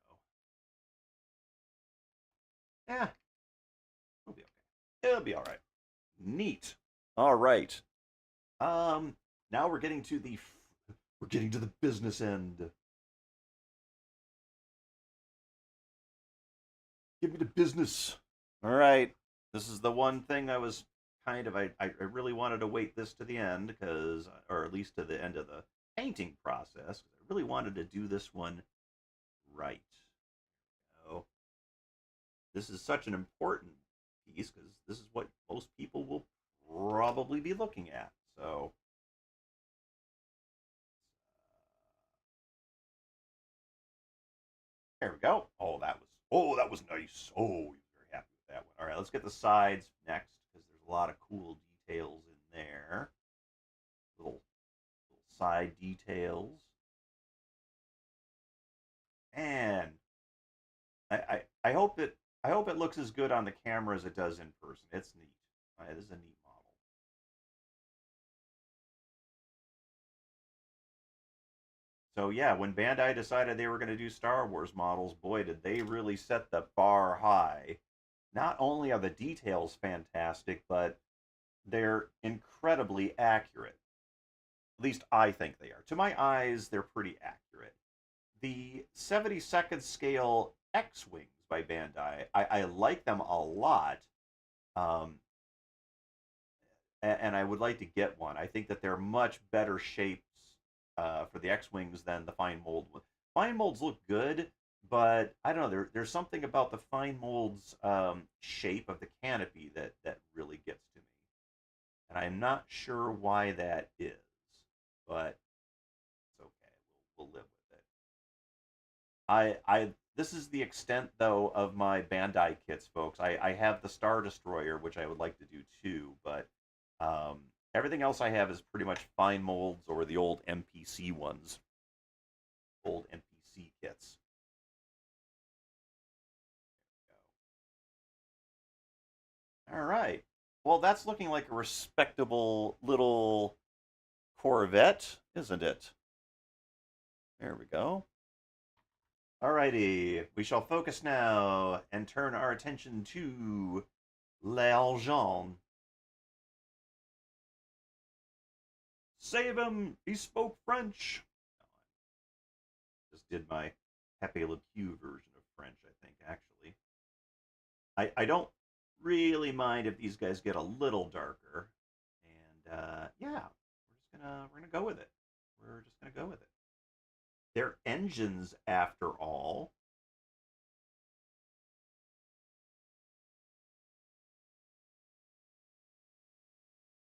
There we go. Yeah, it'll be okay. It'll be all right. Neat. All right. Um, now we're getting to the business end. Give me the business. All right. This is the one thing I really wanted to wait this to the end because, or at least to the end of the painting process. I really wanted to do this one right. So this is such an important piece because this is what most people will probably be looking at. So There we go. Oh, that was nice. Oh, you're very happy with that one. All right, let's get the sides next because there's a lot of cool details in there. Little side details. And I hope it looks as good on the camera as it does in person. It's neat. All right, this is a neat model. So yeah, when Bandai decided they were going to do Star Wars models, boy, did they really set the bar high. Not only are the details fantastic, but they're incredibly accurate. At least I think they are. To my eyes, they're pretty accurate. The 72nd scale X-Wings by Bandai, I like them a lot. Um, and I would like to get one. I think that they're much better shapes for the X-wings than the fine mold ones. Fine molds look good, but I don't know. There's something about the fine mold's shape of the canopy that really gets to me, and I'm not sure why that is, but it's okay. We'll live with it. I this is the extent though of my Bandai kits, folks. I have the Star Destroyer, which I would like to do too, but um, everything else I have is pretty much fine molds or the old MPC ones, old MPC kits. All right. Well, that's looking like a respectable little Corvette, isn't it? There we go. Alrighty, we shall focus now and turn our attention to L'Argent. Save him! He spoke French! Just did my Pepe Le Pew version of French, I think, actually. I don't really mind if these guys get a little darker. And yeah, we're gonna go with it. We're just gonna go with it. They're engines after all.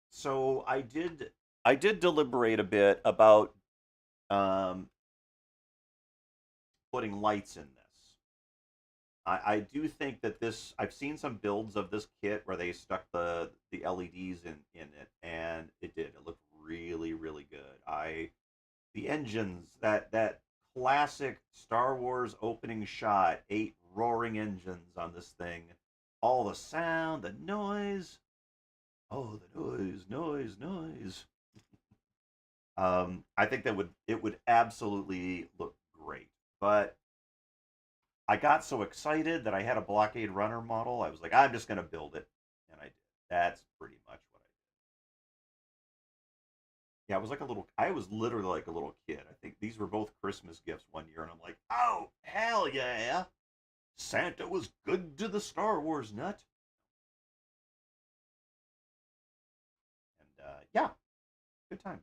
So I did deliberate a bit about um, putting lights in this. I do think that this. I've seen some builds of this kit where they stuck the LEDs in it, and it did. It looked really really good. The engines, that classic Star Wars opening shot, 8 roaring engines on this thing, all the sound, the noise. Oh, the noise, noise, noise. I think that would absolutely look great. But I got so excited that I had a Blockade Runner model. I was like, I'm just gonna build it, and I did. That's pretty much what I did. Yeah, I was like a little. I was literally like a little kid. I think these were both Christmas gifts one year, and I'm like, oh hell yeah, Santa was good to the Star Wars nut, and yeah, good times.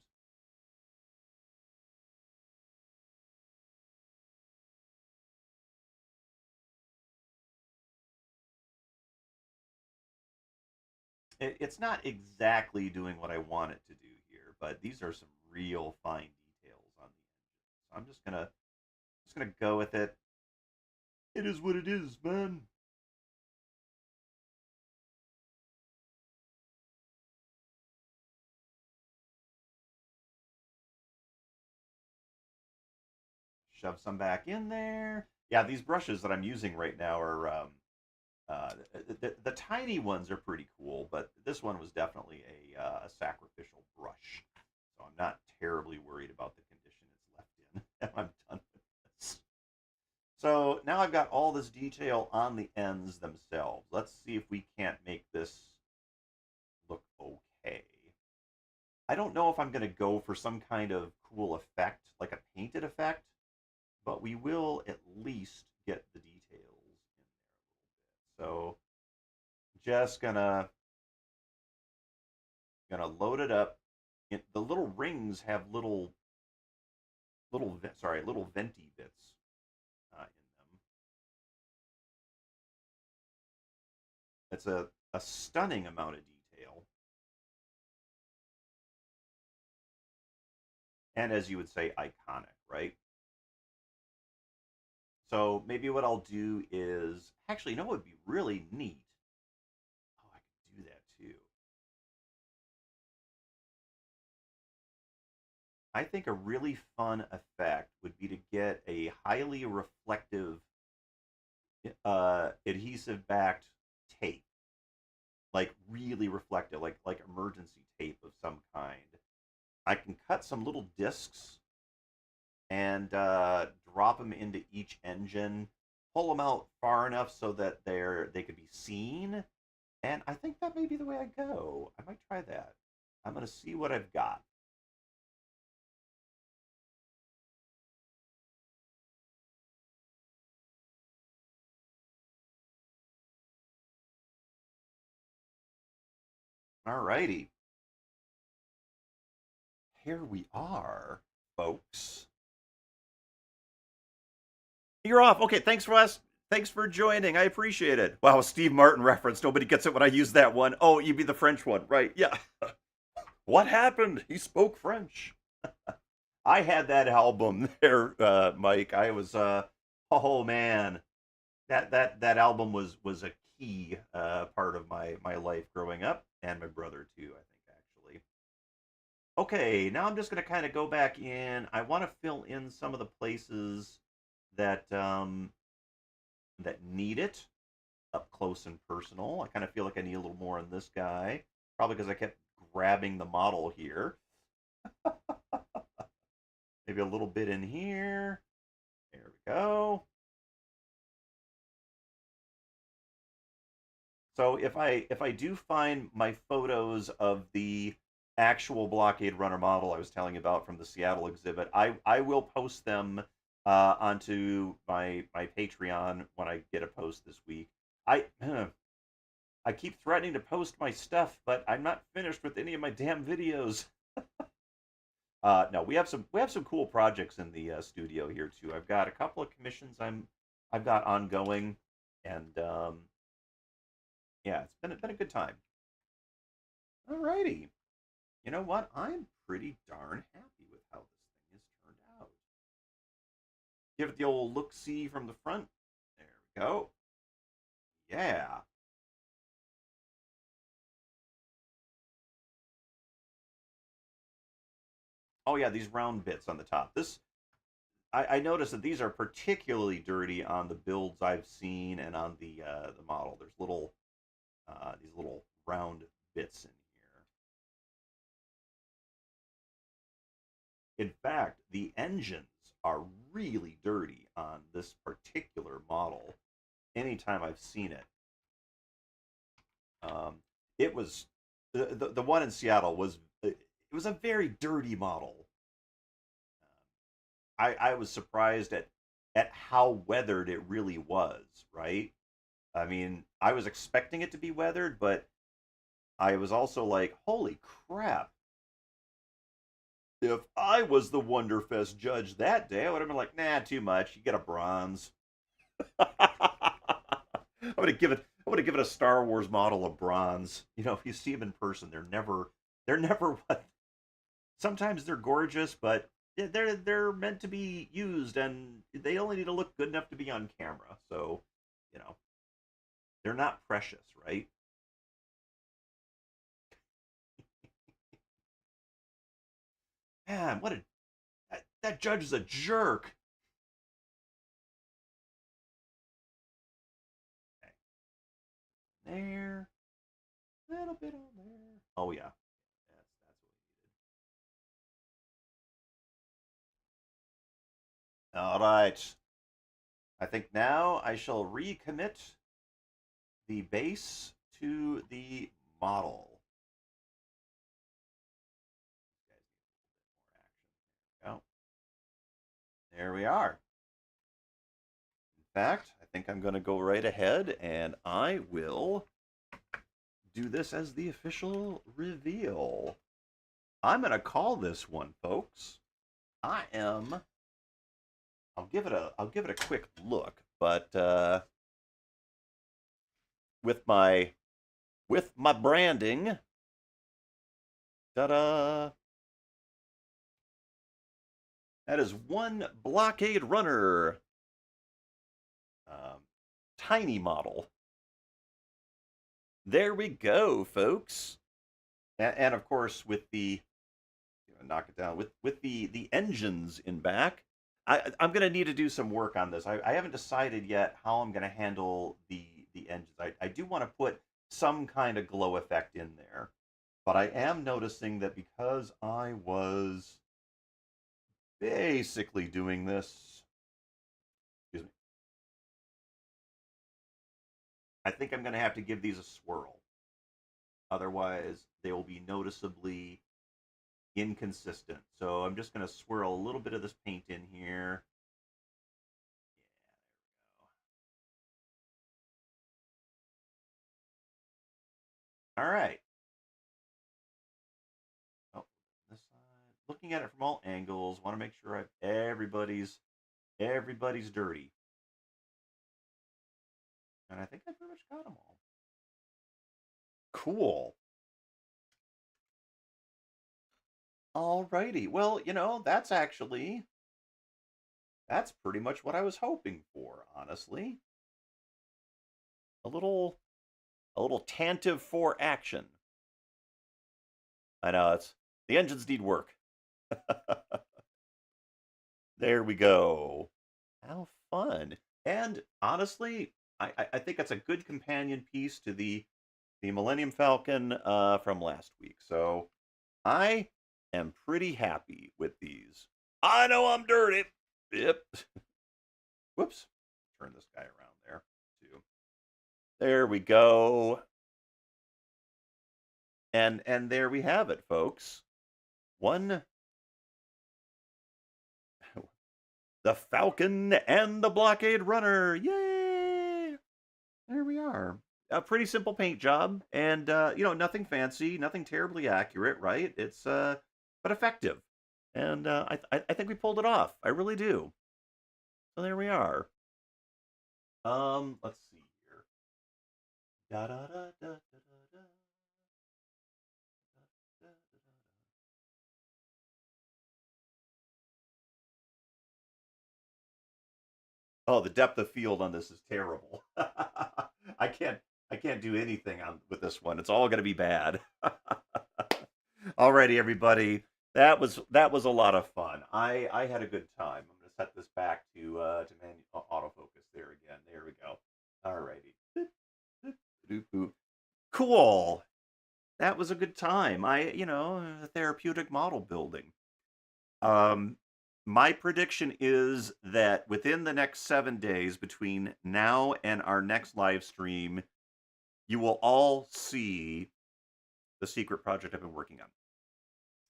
It's not exactly doing what I want it to do here, but these are some real fine details on the engine. So I'm just gonna go with it. It is what it is, man. Shove some back in there. Yeah, these brushes that I'm using right now are the tiny ones are pretty cool, but this one was definitely a sacrificial brush. So I'm not terribly worried about the condition it's left in. I'm done with this. So now I've got all this detail on the ends themselves. Let's see if we can't make this look okay. I don't know if I'm going to go for some kind of cool effect, like a painted effect, but we will at least get the details in there a little bit. So just gonna load it up. The little rings have little venti bits in them. It's a stunning amount of detail, and as you would say, iconic, right? So maybe what I'll do is actually, you know what would be really neat? Oh, I could do that too. I think a really fun effect would be to get a highly reflective adhesive backed tape, like really reflective, like emergency tape of some kind. I can cut some little discs and drop them into each engine, pull them out far enough so that they could be seen. And I think that may be the way I go. I might try that. I'm gonna see what I've got. Alrighty, here we are, folks. You're off. Okay, thanks for us. Thanks for joining. I appreciate it. Wow, Steve Martin reference. Nobody gets it when I use that one. Oh, you mean the French one, right? Yeah. What happened? He spoke French. I had that album there, Mike. I was oh man, that album was a key part of my life growing up, and my brother too. I think actually. Okay, now I'm just gonna kind of go back in. I want to fill in some of the places that that need it up close and personal. I kind of feel like I need a little more on this guy, probably because I kept grabbing the model here. Maybe a little bit in here. There we go. So if I do find my photos of the actual Blockade Runner model I was telling you about from the Seattle exhibit, I will post them onto my Patreon when I get a post this week. I I keep threatening to post my stuff, but I'm not finished with any of my damn videos. No, we have some cool projects in the studio here too. I've got a couple of commissions I've got ongoing, and yeah, it's been a good time. Alrighty, you know what? I'm pretty darn happy with how this thing has turned out. Give it the old look see from the front. There we go. Yeah. Oh yeah, these round bits on the top. I noticed that these are particularly dirty on the builds I've seen and on the model. There's these little round bits in here. In fact, the engines are really dirty on this particular model. Anytime I've seen it, um, it was the one in Seattle it was a very dirty model. I was surprised at how weathered it really was. Right? I mean, I was expecting it to be weathered, but I was also like, holy crap! If I was the Wonderfest judge that day, I would have been like, nah, too much. You get a bronze. I would have given a Star Wars model a bronze. You know, if you see them in person, they're never what. Sometimes they're gorgeous, but they're meant to be used, and they only need to look good enough to be on camera. So, you know, they're not precious, right? Man, what a that judge is a jerk. Okay, there, a little bit on there. Oh yeah, that's what we needed. All right. I think now I shall recommit the base to the model. Oh, there we are. In fact, I think I'm going to go right ahead and I will do this as the official reveal. I'm going to call this one, folks. I am. I'll give it a quick look, but with my branding, ta-da! That is one Blockade Runner. tiny model. There we go, folks. And of course, with the knock it down with the engines in back. I'm gonna need to do some work on this. I haven't decided yet how I'm gonna handle the engines. I do want to put some kind of glow effect in there, but I am noticing that because I was basically doing this, excuse me, I think I'm gonna have to give these a swirl. Otherwise, they will be noticeably inconsistent. So I'm just going to swirl a little bit of this paint in here. Yeah, all right. Oh, this side. Looking at it from all angles, want to make sure everybody's dirty. And I think I pretty much got them all. Cool. Alrighty. Well, that's pretty much what I was hoping for, honestly. A little Tantive 4 action. I know the engines need work. There we go. How fun. And honestly, I think that's a good companion piece to the Millennium Falcon from last week. So I am pretty happy with these. I know I'm dirty. Yep. Whoops. Turn this guy around there too. There we go. And there we have it, folks. The Falcon and the Blockade Runner. Yay! There we are. A pretty simple paint job, and nothing fancy, nothing terribly accurate, right? It's but effective, and I think we pulled it off. I really do. So there we are. Let's see here. Da da da da da da. Oh, the depth of field on this is terrible. I can't do anything with this one. It's all going to be bad. Alrighty, everybody. That was a lot of fun. I had a good time. I'm going to set this back to autofocus there again. There we go. Alrighty. Cool. That was a good time. Therapeutic model building. My prediction is that within the next 7 days, between now and our next live stream, you will all see the secret project I've been working on.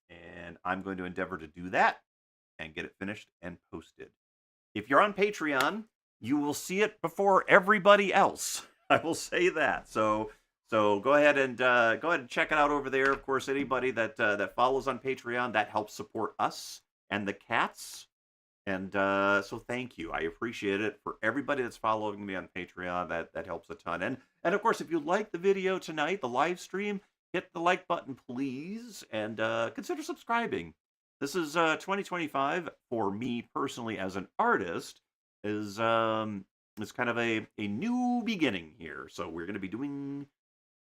And I'm going to endeavor to do that and get it finished and posted. If you're on Patreon, you will see it before everybody else. I will say that. So go ahead and check it out over there. Of course, anybody that follows on Patreon, that helps support us and the cats. And so thank you. I appreciate it. For everybody that's following me on Patreon, that helps a ton. And of course, if you like the video tonight, the live stream, hit the like button, please, and consider subscribing. This is 2025 for me personally as an artist is kind of a new beginning here. So we're going to be doing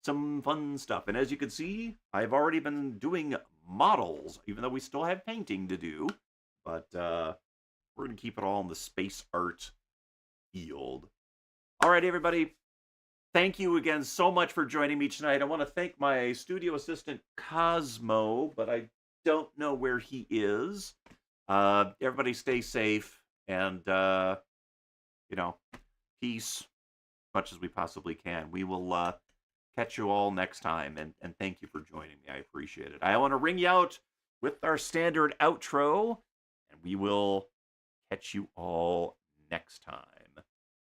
some fun stuff. And as you can see, I've already been doing models, even though we still have painting to do. But we're going to keep it all in the space art field. All right, everybody. Thank you again so much for joining me tonight. I want to thank my studio assistant, Cosmo, but I don't know where he is. Everybody stay safe and, peace as much as we possibly can. We will catch you all next time, and thank you for joining me. I appreciate it. I want to ring you out with our standard outro, and we will catch you all next time.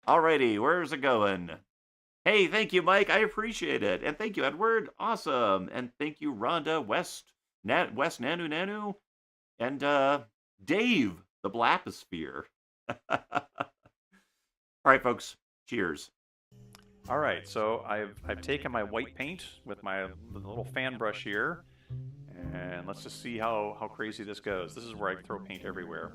Alrighty, where's it going? Hey, thank you, Mike. I appreciate it. And thank you, Edward. Awesome. And thank you, Rhonda, West Nanu, and Dave, the Blaposphere. All right, folks. Cheers. All right, so I've taken my white paint with my little fan brush here, and let's just see how crazy this goes. This is where I throw paint everywhere.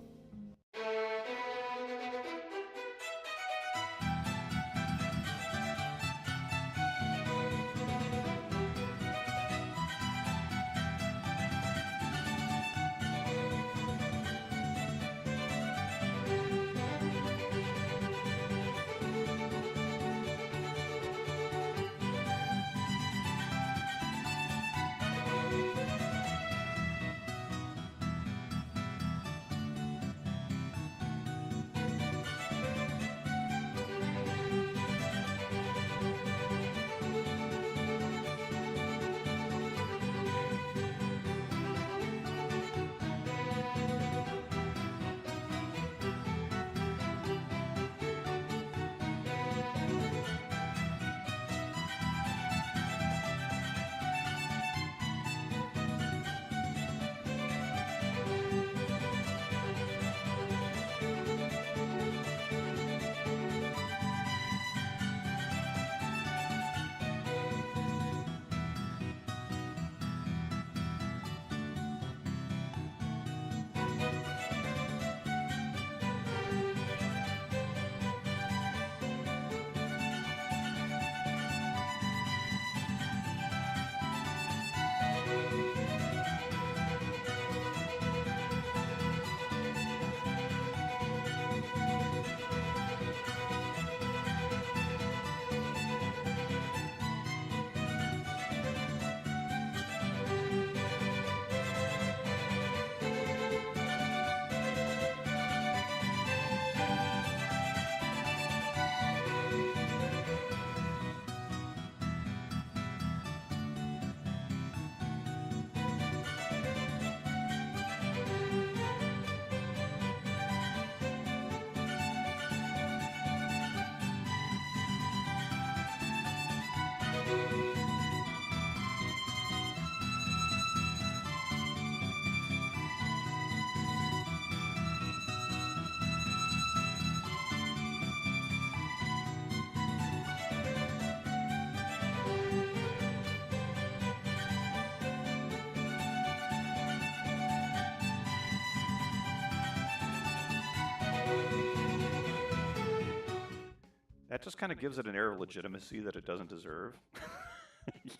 That just kind of gives it an air of legitimacy that it doesn't deserve.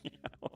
You know?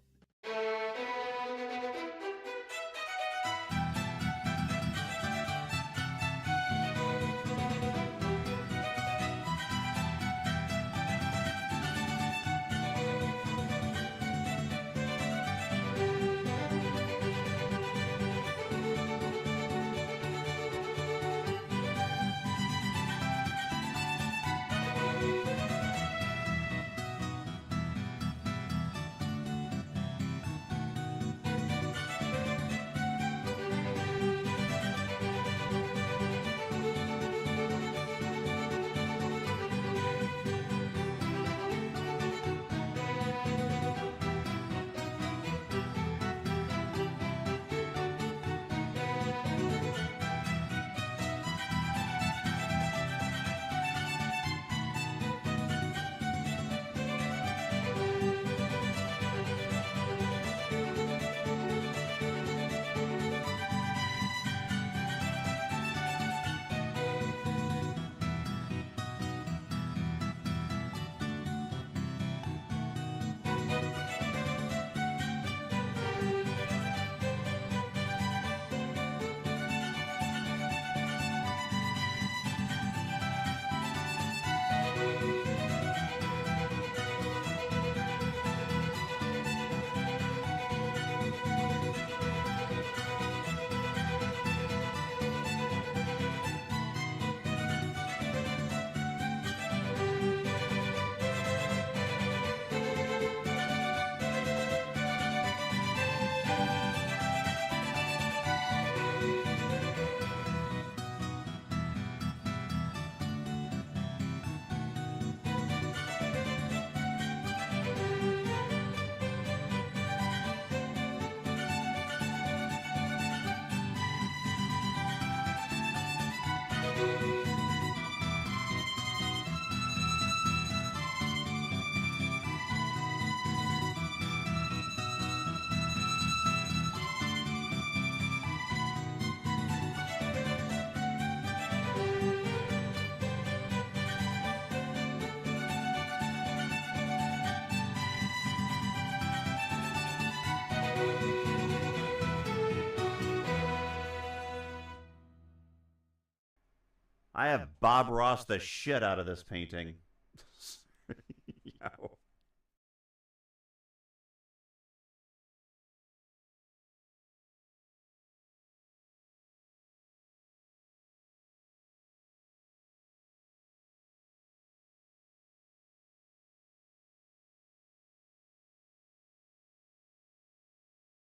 I have Bob Ross the shit out of this painting.